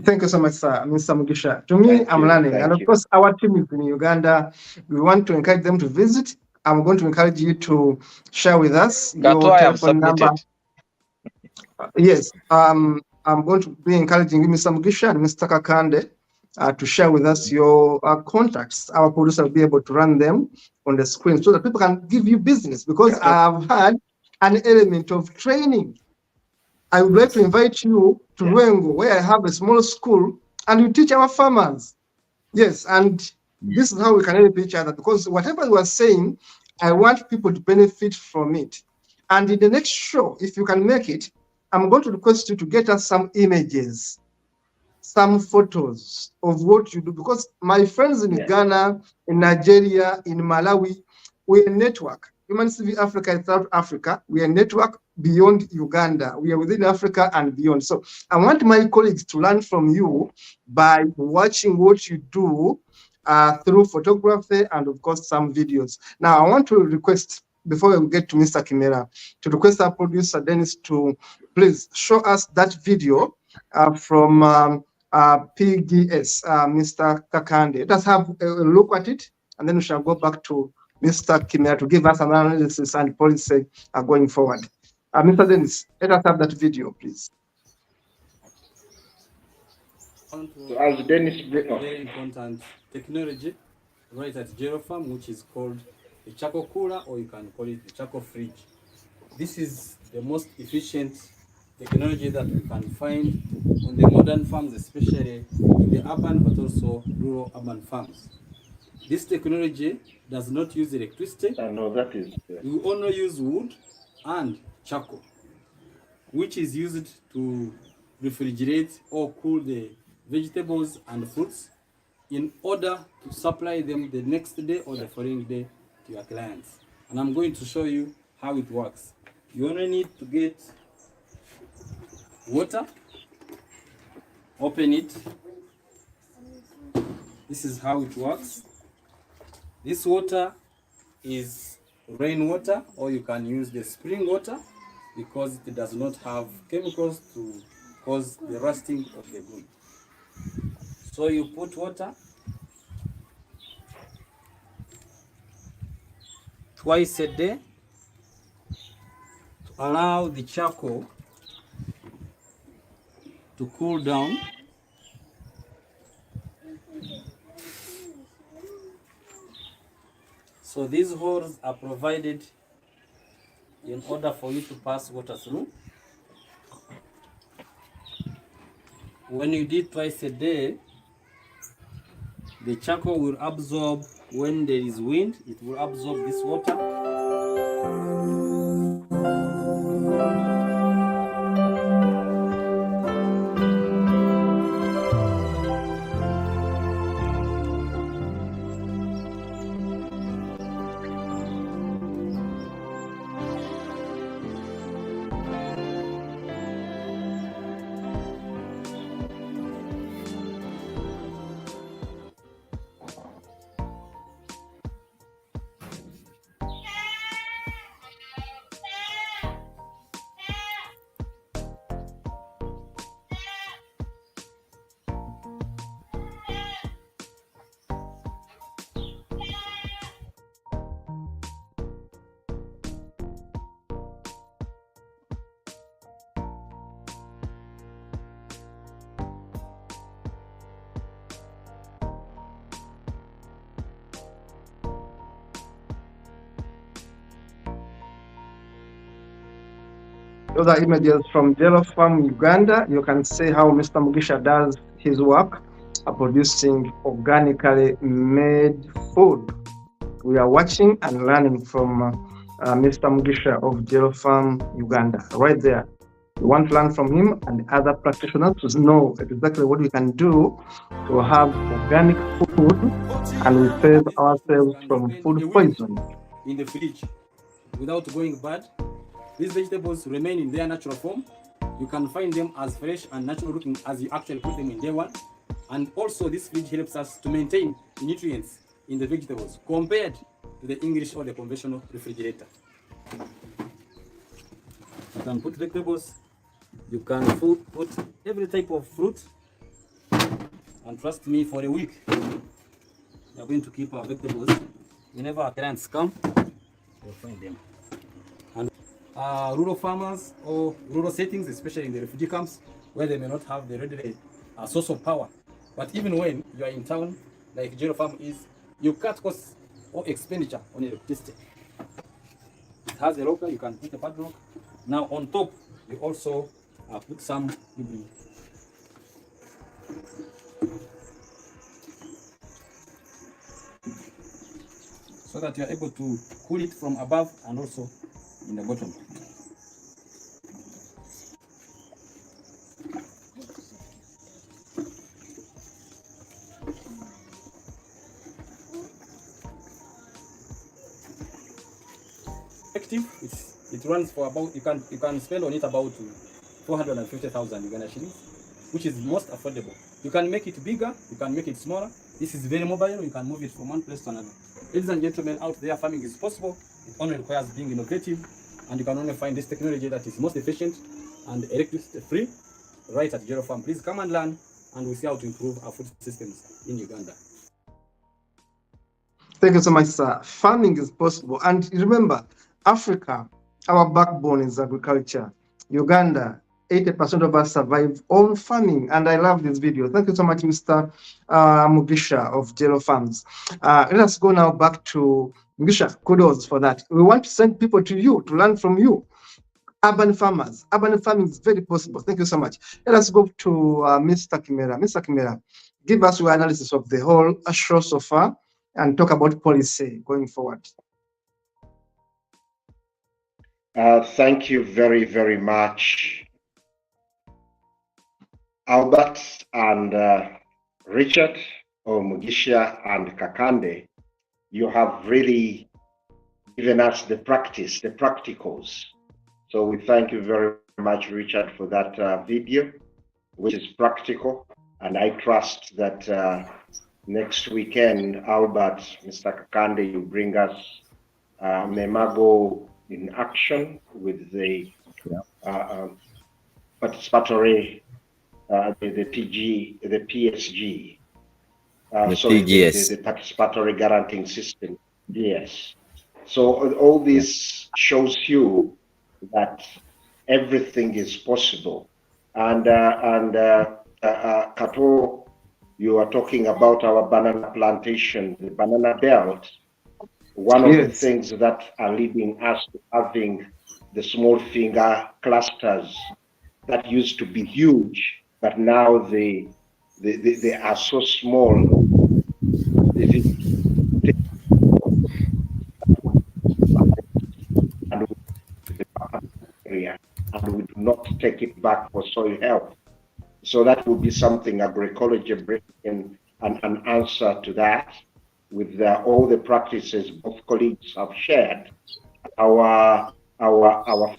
Thank you so much, sir, Mr. Mugisha. To me, I'm learning. And of course, our team is in Uganda. We want to encourage them to visit. I'm going to encourage you to share with us your telephone number. Yes, I'm going to be encouraging Mr. Mugisha and Mr. Kakande to share with us your contacts. Our producer will be able to run them on the screen so that people can give you business, because I've had an element of training. I would like to invite you to Ruengo, where I have a small school, and you teach our farmers. Yes, and this is how we can help each other, because whatever you are saying, I want people to benefit from it. And in the next show, if you can make it, I'm going to request you to get us some images, some photos of what you do, because my friends in Ghana, in Nigeria, in Malawi, we're a network. Humanist TV Africa is South Africa. We are a network beyond Uganda. We are within Africa and beyond. So I want my colleagues to learn from you by watching what you do through photography and of course some videos. Now I want to request, before we get to Mr. Kimera, to request our producer Dennis to please show us that video from PGS, Mr. Kakande. Let us have a look at it, and then we shall go back to Mr. Kimera to give us an analysis and policy going forward. Mr. Dennis, let us have that video, please. So as Dennis very important technology right at Gerofarm, which is called the charcoal cooler, or you can call it the charcoal fridge. This is the most efficient technology that we can find on the modern farms, especially in the urban but also rural urban farms. This technology does not use electricity. No, that is. We only use wood and charcoal, which is used to refrigerate or cool the vegetables and fruits in order to supply them the next day or the following day to your clients. And I'm going to show you how it works. You only need to get water, open it. This is how it works. This water is rainwater, or you can use the spring water because it does not have chemicals to cause the rusting of the good. So you put water twice a day to allow the charcoal to cool down. So these holes are provided in order for you to pass water through. When you did twice a day, the charcoal will absorb, when there is wind, it will absorb this water. Those are images from Gerofarm, Uganda. You can see how Mr. Mugisha does his work producing organically made food. We are watching and learning from Mr. Mugisha of Gerofarm, Uganda, right there. We want to learn from him and other practitioners to know exactly what we can do to have organic food and we save ourselves from food poison. In the fridge, without going bad, these vegetables remain in their natural form. You can find them as fresh and natural looking as you actually put them in day one. And also this fridge helps us to maintain the nutrients in the vegetables compared to the English or the conventional refrigerator. You can put vegetables, you can put every type of fruit, and trust me, for a week, we are going to keep our vegetables. Whenever our clients come, we'll find them. And rural farmers or rural settings, especially in the refugee camps, where they may not have the ready source of power. But even when you are in town, like Gerofarm is, you cut costs or expenditure on electricity. It has a locker, you can put a padlock. Now on top, you also put some debris. So that you are able to cool it from above and also in the bottom. It runs for about, you can spend on it about 450,000 Uganda shillings, which is most affordable. You can make it bigger, you can make it smaller, This is very mobile. You can move it from one place to another. Ladies and gentlemen, out there, farming is possible. It only requires being innovative, and you can only find this technology that is most efficient and electricity free right at Jero Farm. Please come and learn, and we'll see how to improve our food systems in Uganda. Thank you so much, sir. Farming is possible. And remember, Africa, our backbone is agriculture. Uganda, 80% of us survive on farming. And I love this video. Thank you so much, Mr. Mugisha of Jero Farms. Let us go now back to Mugisha. Kudos for that. We want to send people to you to learn from you. Urban farmers. Urban farming is very possible. Thank you so much. Let us go to Mr. Kimera. Mr. Kimera, give us your analysis of the whole show so far and talk about policy going forward. Thank you very, very much, Albert and Richard, Mugisha and Kakande. You have really given us the practice, the practicals. So we thank you very much, Richard, for that video, which is practical. And I trust that next weekend, Albert, Mr. Kakande, you bring us Memago in action with the participatory, the PG, the PSG. Sorry, the participatory guaranteeing system. Yes. So all this shows you that everything is possible. And Kato, you are talking about our banana plantation, the banana belt. One of the things that are leading us to having the small finger clusters that used to be huge, but now they are so small. And we do not take it back for soil health. So that would be something agroecology bringing an answer to that with all the practices both colleagues have shared. Our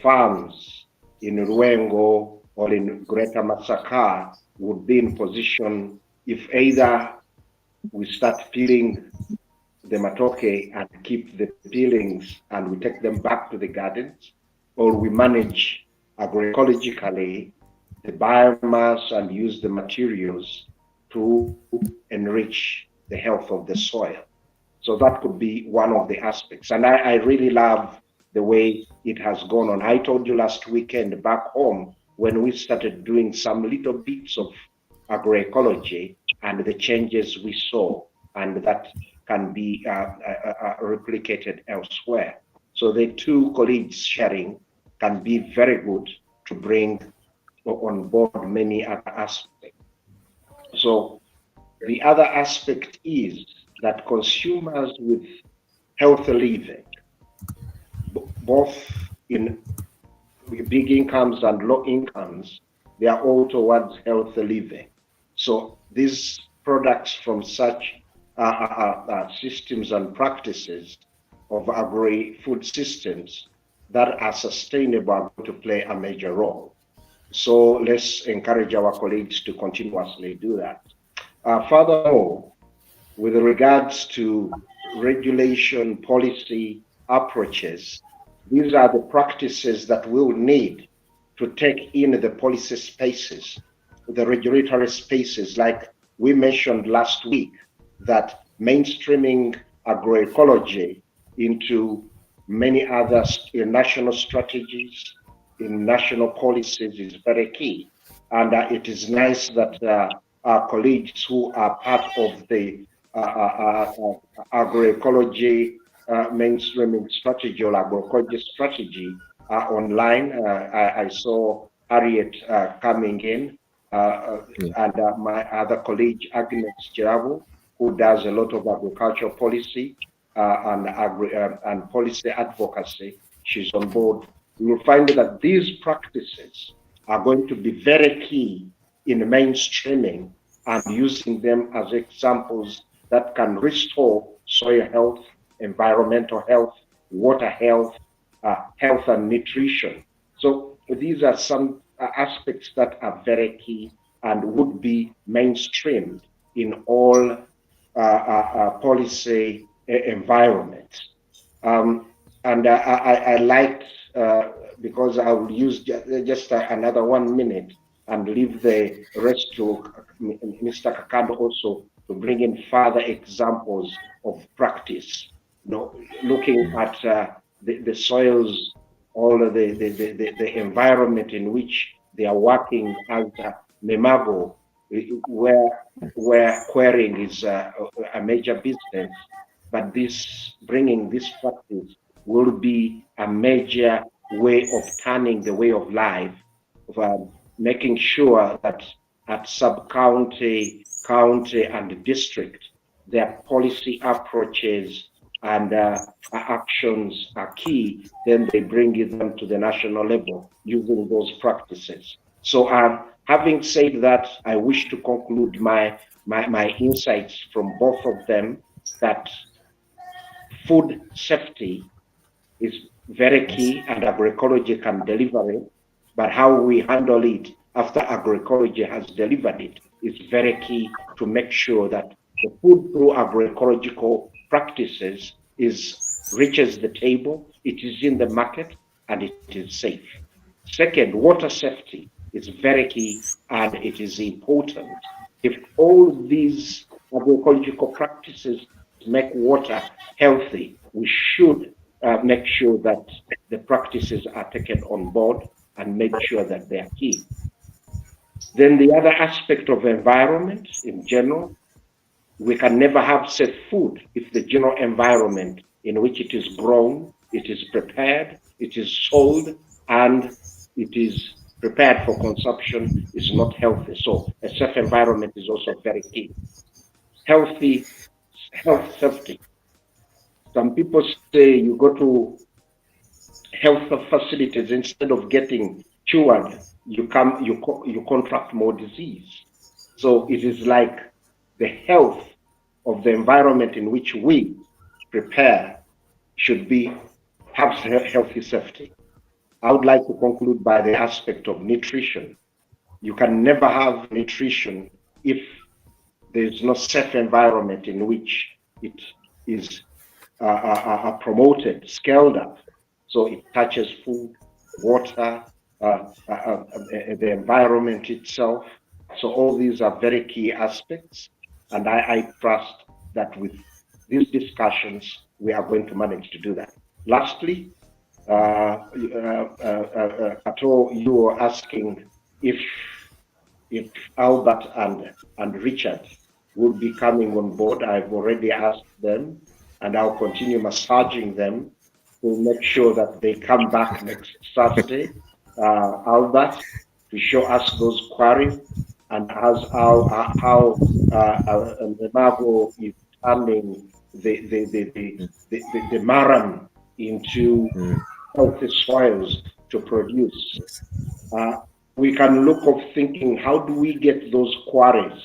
farms in Ruengo or in Greater Masaka would be in position if either we start peeling the matoke and keep the peelings and we take them back to the gardens, or we manage agroecologically the biomass and use the materials to enrich the health of the soil. So that could be one of the aspects. And I really love the way it has gone on. I told you last weekend back home when we started doing some little bits of agroecology and the changes we saw, and that can be replicated elsewhere. So the two colleagues sharing can be very good to bring on board many other aspects. So the other aspect is that consumers with healthy living, both in big incomes and low incomes, they are all towards healthy living. So these products from such systems and practices of agri-food systems that are sustainable are going to play a major role. So let's encourage our colleagues to continuously do that. Furthermore, with regards to regulation policy approaches, these are the practices that we'll need to take in the policy spaces, the regulatory spaces, like we mentioned last week, that mainstreaming agroecology into many other national strategies, in national policies is very key. And it is nice that our colleagues who are part of the agroecology mainstreaming strategy or agroecology strategy are online. I saw Harriet coming in, and my other colleague, Agnes Chirabu, who does a lot of agricultural policy and policy advocacy. She's on board. You will find that these practices are going to be very key in mainstreaming and using them as examples that can restore soil health, environmental health, water health, health and nutrition. So these are some aspects that are very key and would be mainstreamed in all policy environment. And I liked, because I will use just another 1 minute and leave the rest to Mr. Kakando also to bring in further examples of practice. You know, looking at the soils, all of the environment in which they are working as Memago, where quarrying is a major business, but this bringing this practice will be a major way of turning the way of life, of making sure that at sub-county, county, and district, their policy approaches and actions are key. Then they bring them to the national level using those practices. So having said that, I wish to conclude my insights from both of them that food safety is very key and agroecology can deliver it, but how we handle it after agroecology has delivered it is very key to make sure that the food through agroecological practices reaches the table, it is in the market, and it is safe. Second, water safety is very key and it is important. If all these agroecological practices make water healthy, we should make sure that the practices are taken on board and make sure that they are key. Then the other aspect of environment in general, we can never have safe food if the general environment in which it is grown, it is prepared, it is sold, and it is prepared for consumption is not healthy. So a safe environment is also very key. Health safety. Some people say you go to health facilities, instead of getting cured, you contract more disease. So it is like the health of the environment in which we prepare should have healthy safety. I would like to conclude by the aspect of nutrition. You can never have nutrition if there is no safe environment in which it is promoted, scaled up. So it touches food, water, the environment itself. So all these are very key aspects. And I trust that with these discussions, we are going to manage to do that. Lastly, Kato, you were asking if Albert and Richard will be coming on board. I've already asked them, and I'll continue massaging them to make sure that they come back next Saturday. Albert, to show us those quarries and how Memago is turning the marram into healthy soils to produce. We can look of thinking, how do we get those quarries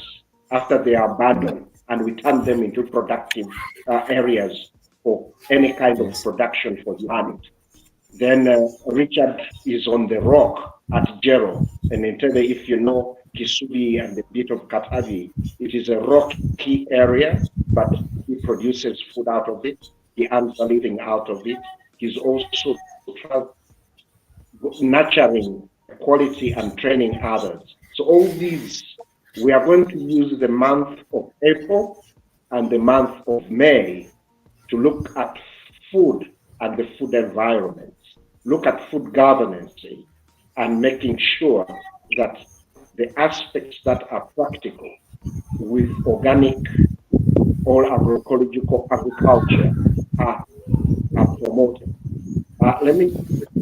after they are abandoned and we turn them into productive areas for any kind of production for humanity? Then Richard is on the rock at Jero, and entirely, if you know Kisubi and the bit of Katavi, it is a rocky area, but he produces food out of it. He earns a living out of it. He's also nurturing quality and training others. So all these, we are going to use the month of April and the month of May to look at food and the food environment, look at food governance, and making sure that the aspects that are practical with organic or agroecological agriculture are promoted. Let me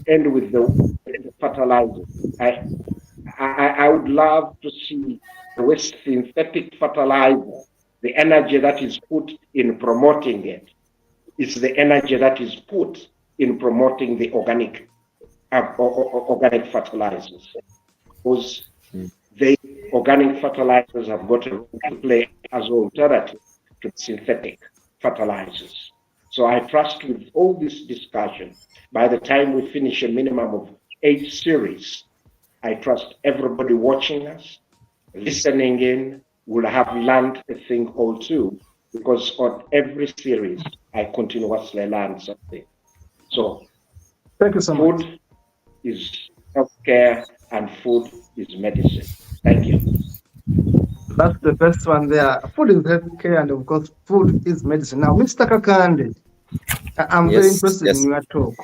end with the fertilizer. I would love to see the waste synthetic fertilizer, the energy that is put in promoting it is the energy that is put in promoting the organic fertilizers. Because the organic fertilizers have got a role to play as an alternative to synthetic fertilizers. So I trust with all this discussion, by the time we finish a minimum of 8 series, I trust everybody watching us, listening in, will have learned a thing or two because on every series, I continuously learn something. So Thank you so much. food is healthcare and food is medicine. Thank you. That's the first one there. Food is healthcare, and of course, food is medicine. Now, Mr. Kakande, I'm very Yes, interested in yes. your talk.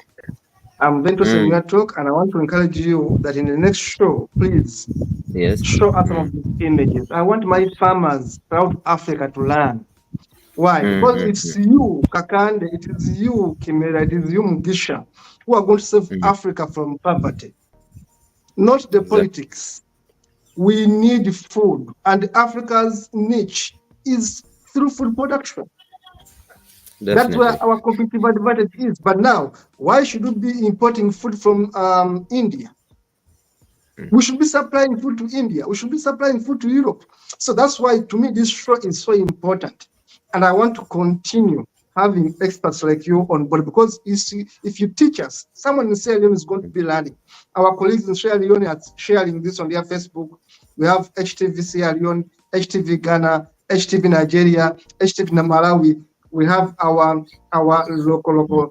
I'm very interested in your talk, and I want to encourage you that in the next show, please Yes. show us some of these images. I want my farmers throughout Africa to learn. Why? Because it's you, Kakande, it is you, Kimera, it is you, Mugisha, who are going to save Africa from poverty, not the Exactly. politics. We need food, and Africa's niche is through food production. That's Definitely. where our competitive advantage is. But now, why should we be importing food from India? We should be supplying food to India. We should be supplying food to Europe. So that's why, to me, this show is so important. And I want to continue having experts like you on board, because you see, if you teach us, someone in Sierra Leone is going to be learning. Our colleagues in Sierra Leone are sharing this on their Facebook. We have HTV Sierra Leone, HTV Ghana, HTV Nigeria, HTV Malawi. We have our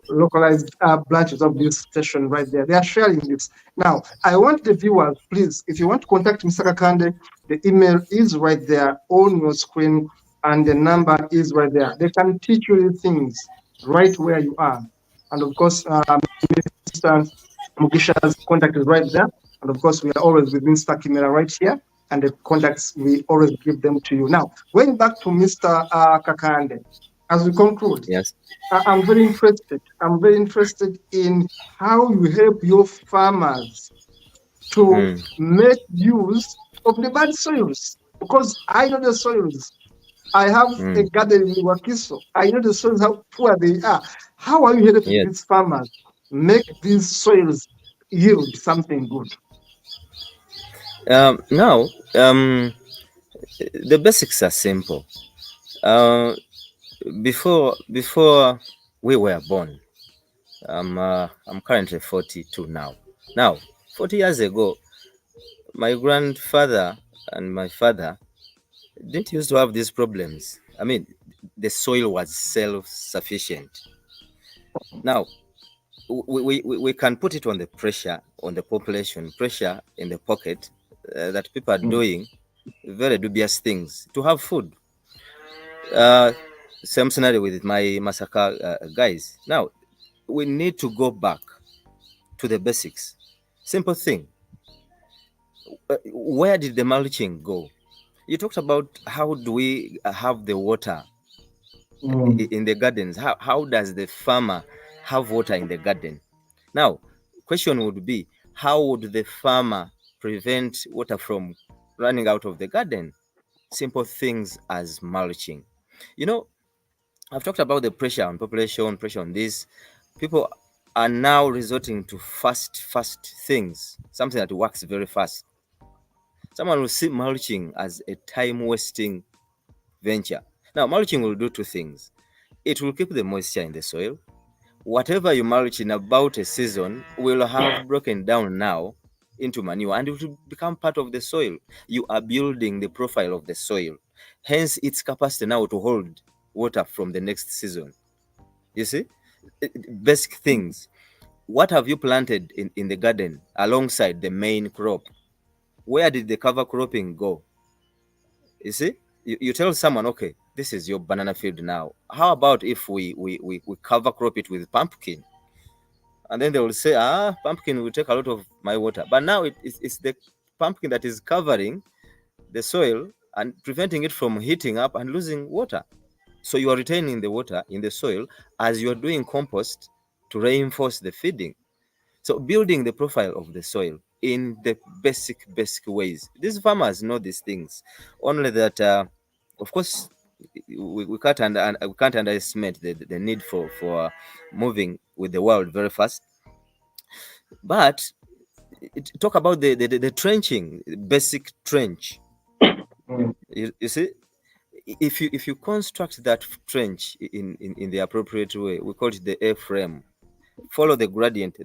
localized branches of this station right there. They are sharing this. Now, I want the viewers, please, if you want to contact Mr. Kakande, the email is right there on your screen, and the number is right there. They can teach you things right where you are. And of course, Mr. Mugisha's contact is right there. And of course, we are always with Mr. Kimera right here. And the contacts, we always give them to you. Now, going back to Mr. Kakande, as we conclude, Yes. I'm very interested. I'm very interested in how you help your farmers to make use of the bad soils, because I know the soils. I have a garden in Wakiso. I know the soils, how poor they are. How are you helping Yes. these farmers make these soils yield something good? Now, the basics are simple. Before we were born, I'm currently 42 now. Now, 40 years ago, my grandfather and my father didn't used to have these problems. I mean, the soil was self-sufficient. Now, we can put it on the pressure, on the population, pressure in the pocket, that people are doing very dubious things to have food. Same scenario with my Masaka guys. Now, we need to go back to the basics. Simple thing. Where did the mulching go? You talked about how do we have the water in the gardens. How does the farmer have water in the garden? Now, question would be, how would the farmer prevent water from running out of the garden? Simple things as mulching. You know, I've talked about the pressure on population, pressure on this. People are now resorting to fast things, something that works very fast. Someone will see mulching as a time-wasting venture. Now, mulching will do two things. It will keep the moisture in the soil. Whatever you mulch in about a season will have broken down now into manure, and it will become part of the soil. You are building the profile of the soil, hence its capacity now to hold water from the next season. You see, basic things. What have you planted in the garden alongside the main crop? Where did the cover cropping go? You see, you tell someone, okay, this is your banana field now. How about if we cover crop it with pumpkin? And then they will say, pumpkin will take a lot of my water. But now it's the pumpkin that is covering the soil and preventing it from heating up and losing water. So you are retaining the water in the soil as you are doing compost to reinforce the feeding. So building the profile of the soil in the basic ways. These farmers know these things. Only that, of course, we can't underestimate the need for moving with the world very fast. But talk about the trenching, basic trench. You see, if you construct that trench in the appropriate way, we call it the A-frame. Follow the gradient.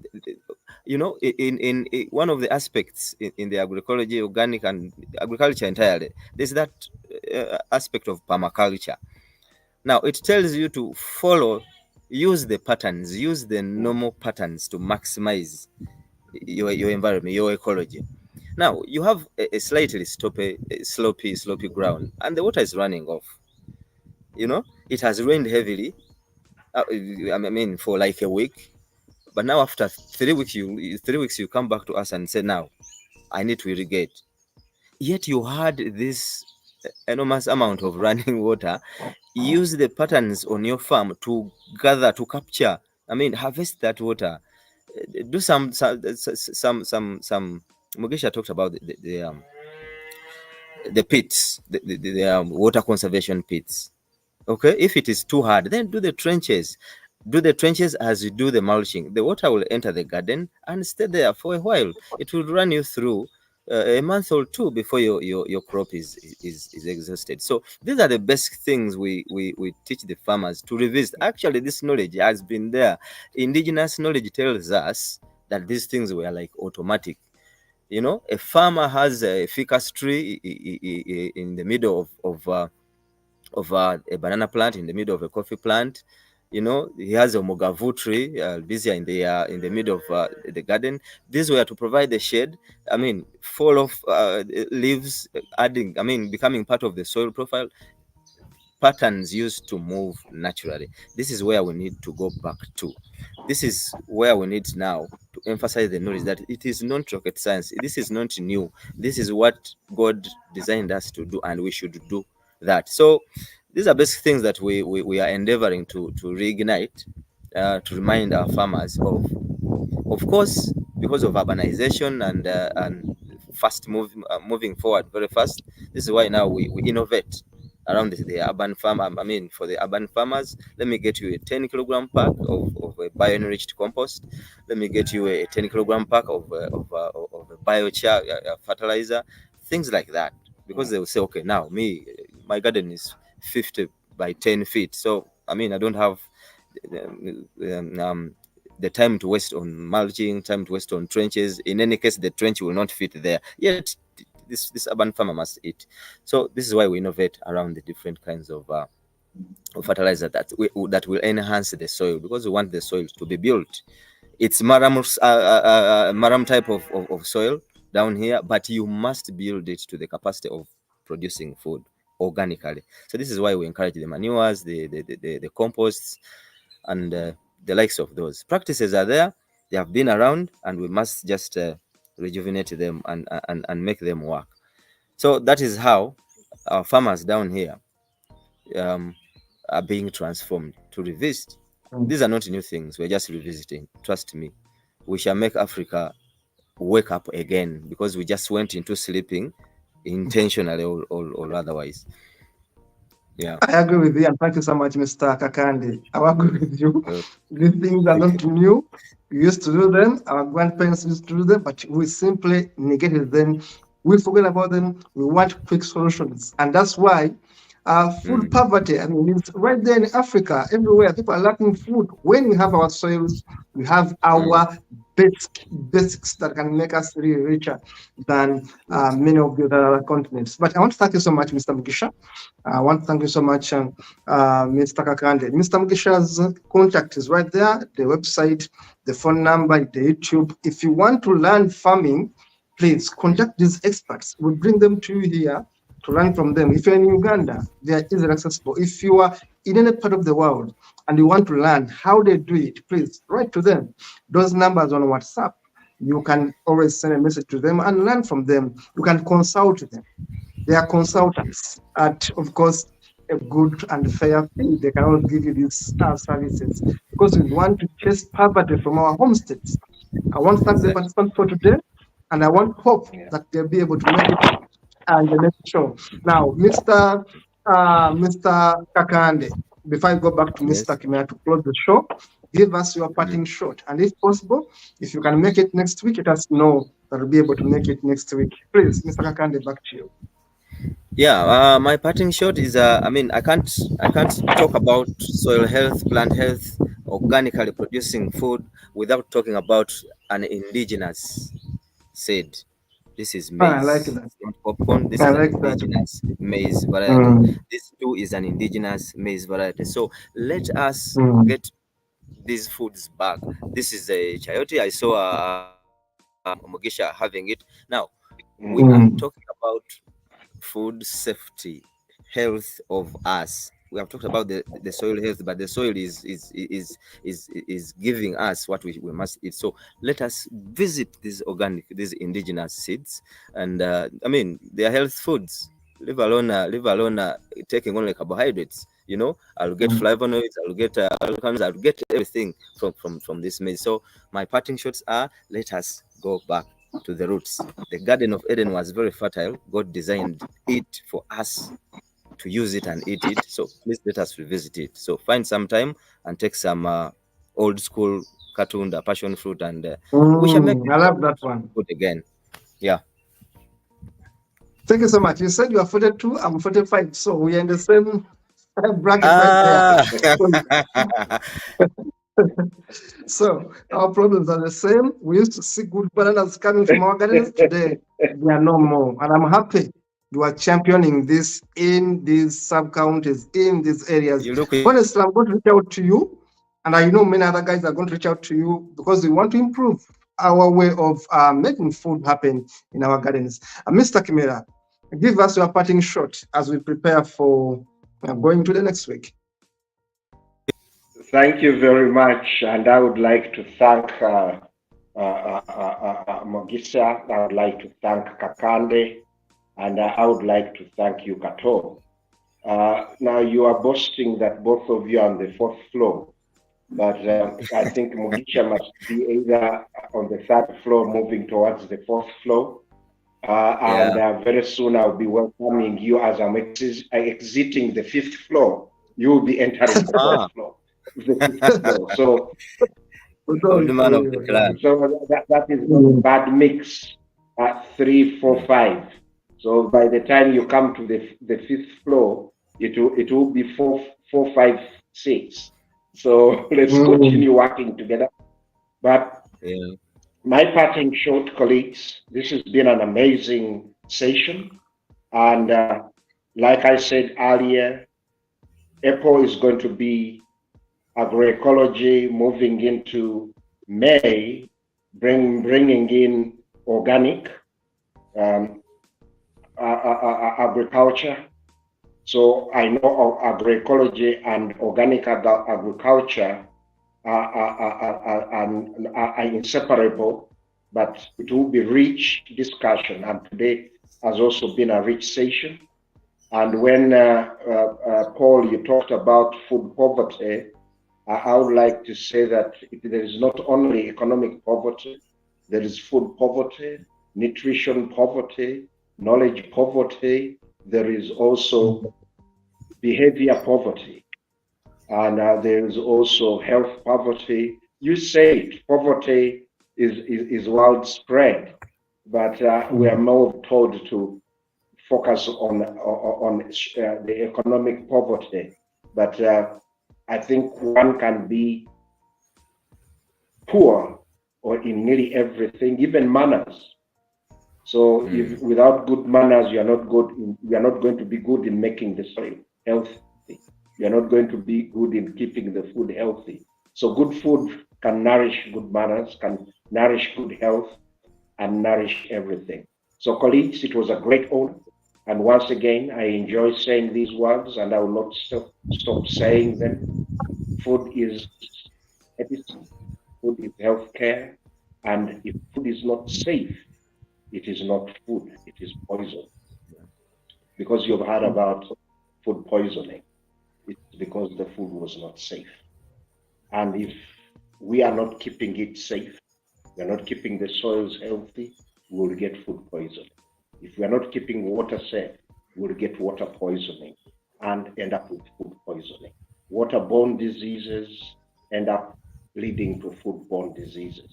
You know, in one of the aspects in the agroecology, organic and agriculture entirely, there's that aspect of permaculture. Now it tells you to follow, use the patterns, use the normal patterns to maximize your environment, your ecology. Now you have a slightly slopy ground, and the water is running off. You know, it has rained heavily. I mean, for like a week. But now after 3 weeks, you come back to us and say, now I need to irrigate. Yet you had this enormous amount of running water. Use the patterns on your farm to gather, to capture. I mean, harvest that water. Do some. Mugisha talked about the pits, the water conservation pits. Okay, if it is too hard, then do the trenches. Do the trenches as you do the mulching. The water will enter the garden and stay there for a while. It will run you through a month or two before your crop is exhausted. So these are the best things we teach the farmers to revisit. Actually, this knowledge has been there. Indigenous knowledge tells us that these things were like automatic. You know, a farmer has a ficus tree in the middle of a banana plant, in the middle of a coffee plant. You know, he has a mogavu tree, busy in the middle of the garden. These were to provide the shade. I mean, fall of leaves, adding, I mean, becoming part of the soil profile. Patterns used to move naturally. This is where we need to go back to. This is where we need now to emphasize the knowledge that it is not rocket science. This is not new. This is what God designed us to do, and we should do that. So these are basic things that we are endeavoring to reignite, to remind our farmers of course, because of urbanization and moving forward very fast. This is why now we innovate around the urban farm. I mean, for the urban farmers, let me get you a 10 kilogram pack of a bio-enriched compost. Let me get you a 10 kilogram pack of a biochar fertilizer, things like that. Because they will say, okay, now my garden is 50 by 10 feet. So, I mean, I don't have the time to waste on mulching, time to waste on trenches. In any case, the trench will not fit there. Yet, this urban farmer must eat. So this is why we innovate around the different kinds of fertilizer that will enhance the soil, because we want the soil to be built. It's maram type of soil down here, but you must build it to the capacity of producing food organically. So this is why we encourage the manures, the composts, and the likes of those. Practices are there, they have been around, and we must just rejuvenate them and make them work. So that is how our farmers down here are being transformed to revisit. These are not new things, we're just revisiting. Trust me, we shall make Africa wake up again, because we just went into sleeping intentionally or otherwise. Yeah, I agree with you, and thank you so much, Mr. Kakande. I agree with you. These things are not new. We used to do them, our grandparents used to do them, but we simply negated them. We forget about them. We want quick solutions. And that's why food poverty, I mean, it's right there in Africa, everywhere. People are lacking food. When we have our soils, we have our basics that can make us really richer than many of the other continents. But I want to thank you so much, Mr. Mugisha. I want to thank you so much, Mr. Kakande. Mr. Mugisha's contact is right there, the website, the phone number, the YouTube. If you want to learn farming, please contact these experts. We'll bring them to you here to learn from them. If you're in Uganda, they are easily accessible. If you are in any part of the world and you want to learn how they do it, please write to them. Those numbers on WhatsApp, you can always send a message to them and learn from them. You can consult them. They are consultants at, of course, a good and fair fee. They can always give you these services, because we want to chase poverty from our homesteads. I want to thank the participants for today, and I want hope that they'll be able to make it and the next show. Now, Mr. Kakande, before I go back to Mr. Kimera to close the show, give us your parting shot. And if possible, if you can make it next week, let us know that we'll be able to make it next week. Please, Mr. Kakande, back to you. Yeah, my parting shot is I mean, I can't talk about soil health, plant health, organically producing food without talking about an indigenous seed. This is I like maize. that. It's not popcorn. This I is an like that. indigenous maize variety. Mm, This too is an indigenous maize variety. So let us mm, get these foods back. This is a chayote. I saw Mugisha having it. Now we are mm, talking about food safety, health of us. We have talked about the soil health, but the soil is giving us what we must eat. So let us visit these indigenous seeds, and I mean they are health foods. Leave alone taking only carbohydrates. You know, I'll get mm. flavonoids, I'll get alkaloids, I'll get everything from this maize. So my parting shots are: let us go back to the roots. The Garden of Eden was very fertile. God designed it for us to use it and eat it. So please let us revisit it. So find some time and take some old school cartoon, the passion fruit, and we shall make I love that one. good again. Yeah. Thank you so much. You said you are 42, I'm 45, so we are in the same bracket right there. Ah. So our problems are the same. We used to see good bananas coming from our gardens. Today, they are no more. And I'm happy you are championing this in these sub-counties, in these areas. You look. Honestly, I'm going to reach out to you. And I know many other guys are going to reach out to you because we want to improve our way of making food happen in our gardens. Mr. Kimera, give us your parting shot as we prepare for going to the next week. Thank you very much, and I would like to thank Mogisa. I would like to thank Kakande, and I would like to thank you, Kato. Now you are boasting that both of you are on the fourth floor, but I think Mugisha must be either on the third floor, moving towards the fourth floor, and very soon I'll be welcoming you as I'm exiting the fifth floor. You will be entering the fourth floor, the fifth floor. So, We're Old going for man of you. the We're clan. going. so that is not a bad mix. 3, 4, 5. So by the time you come to the fifth floor, it will be 4, 4, 5, 6. So let's continue working together. But Yeah. my parting shot, colleagues, this has been an amazing session. And like I said earlier, April is going to be agroecology moving into May, bringing in organic agriculture. So I know agroecology and organic agriculture are inseparable, but it will be rich discussion. And today has also been a rich session. And when Paul, you talked about food poverty, I would like to say that there is not only economic poverty, there is food poverty, nutrition poverty, knowledge poverty, there is also behavior poverty, and there is also health poverty. You say it, poverty is widespread, but we are more told to focus on the economic poverty. But I think one can be poor or in nearly everything, even manners. So if without good manners, you are not good. You are not going to be good in making the soil healthy. You are not going to be good in keeping the food healthy. So good food can nourish good manners, can nourish good health, and nourish everything. So colleagues, it was a great honor. And once again, I enjoy saying these words, and I will not stop saying them. Food is medicine. Food is healthcare. And if food is not safe, it is not food, it is poison. Because you've heard about food poisoning, it's because the food was not safe. And if we are not keeping it safe, we are not keeping the soils healthy, we will get food poisoning. If we are not keeping water safe, we will get water poisoning and end up with food poisoning. Waterborne diseases end up leading to foodborne diseases.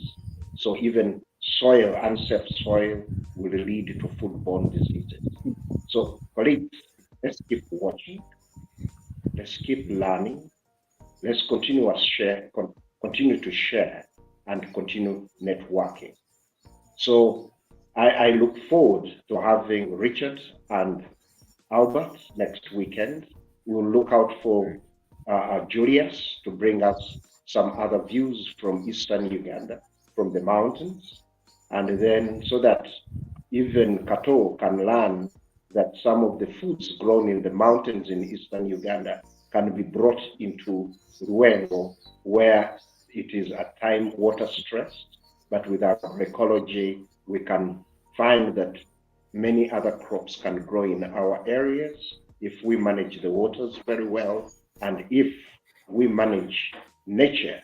So even soil, unsafe soil, will lead to foodborne diseases. So colleagues, let's keep watching, let's keep learning, let's continue to share and continue networking. So I look forward to having Richard and Albert next weekend. We'll look out for Julius to bring us some other views from eastern Uganda, from the mountains, and then so that even Kato can learn that some of the foods grown in the mountains in eastern Uganda can be brought into Ruengo, where it is at time water stressed, but with agroecology, we can find that many other crops can grow in our areas if we manage the waters very well, and if we manage nature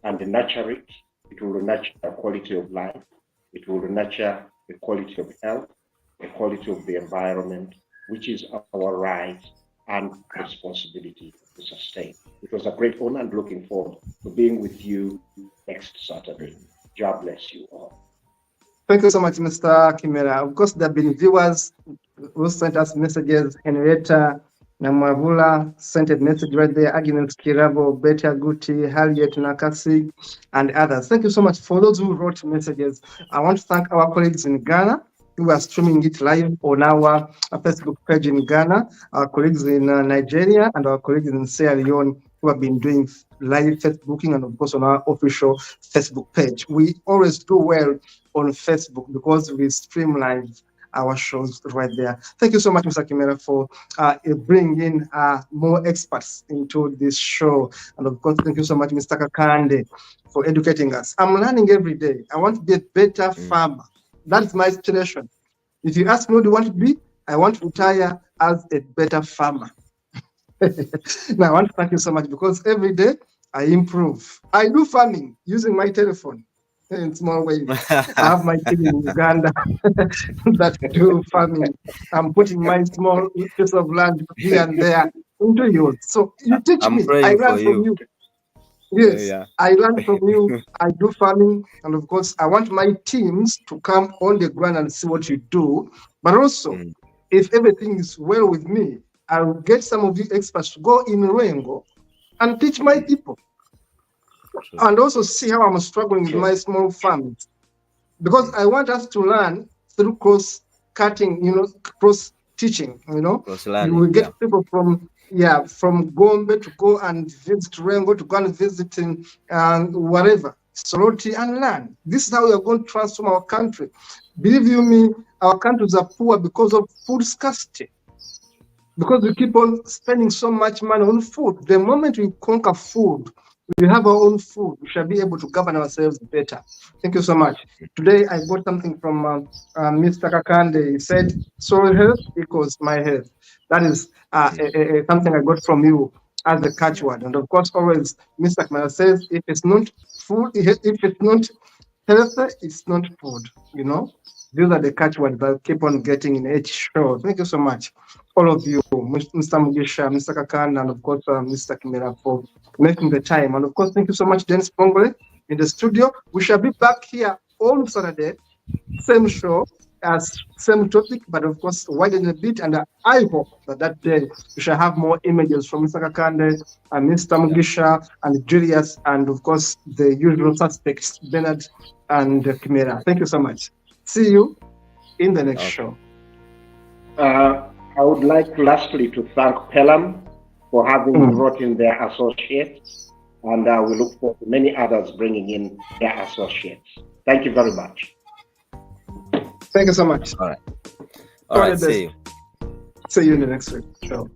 and nurture it, it will nurture the quality of life, it will nurture the quality of health, the quality of the environment, which is our right and responsibility to sustain. It was a great honor and looking forward to being with you next Saturday. God bless you all. Thank you so much, Mr. Kimera. Of course, there have been viewers who sent us messages. Henrietta Namwavula sent a message right there. Agnes Kirabo, Betty Aguti, Harriet Nakasi, and others. Thank you so much for those who wrote messages. I want to thank our colleagues in Ghana who are streaming it live on our Facebook page in Ghana, our colleagues in Nigeria, and our colleagues in Sierra Leone who have been doing live Facebooking, and of course on our official Facebook page. We always do well on Facebook because we stream live our shows right there. Thank you so much, Mr. Kimera, for bringing in more experts into this show. And of course, thank you so much, Mr. Kakande, for educating us. I'm learning every day. I want to be a better farmer. That's my aspiration. If you ask me what do you want to be, I want to retire as a better farmer. Now, I want to thank you so much because every day I improve. I do farming using my telephone in small ways. I have my team in Uganda that do farming. I'm putting my small piece of land here and there into yours. So you teach I'm me. praying I learn for from you. Yes, Yeah. I learn from you. I do farming, and of course, I want my teams to come on the ground and see what you do. But also, if everything is well with me, I'll get some of you experts to go in Ruengo and teach my people, and also see how I'm struggling with my small farms. Because I want us to learn through cross-cutting, cross teaching, You will get people from Gombe to go and visit Rengo, to go and visit in whatever, Soroti, and learn. This is how we are going to transform our country. Believe you me, our countries are poor because of food scarcity. Because we keep on spending so much money on food. The moment we conquer food, we have our own food, we shall be able to govern ourselves better. Thank you so much. Today, I got something from Mr. Kakande. He said, soil health equals my health. That is something I got from you as a catchword. And of course, always, Mr. Kakande says, if it's not food, if it's not health, it's not food, These are the catchwords that keep on getting in each show. Thank you so much, all of you, Mr. Mugisha, Mr. Kakanda, and of course, Mr. Kimera, for making the time. And of course, thank you so much, Dennis Pongole, in the studio. We shall be back here on Saturday, same show, same topic, but of course, widen a bit. And I hope that day we shall have more images from Mr. Kakande and Mr. Mugisha and Julius, and of course, the usual suspects, Bernard and Kimera. Thank you so much. See you in the next show. I would like lastly to thank Pelham for having brought in their associates, and we look for many others bringing in their associates. Thank you very much. Thank you so much. All right. See you. See you in the next show.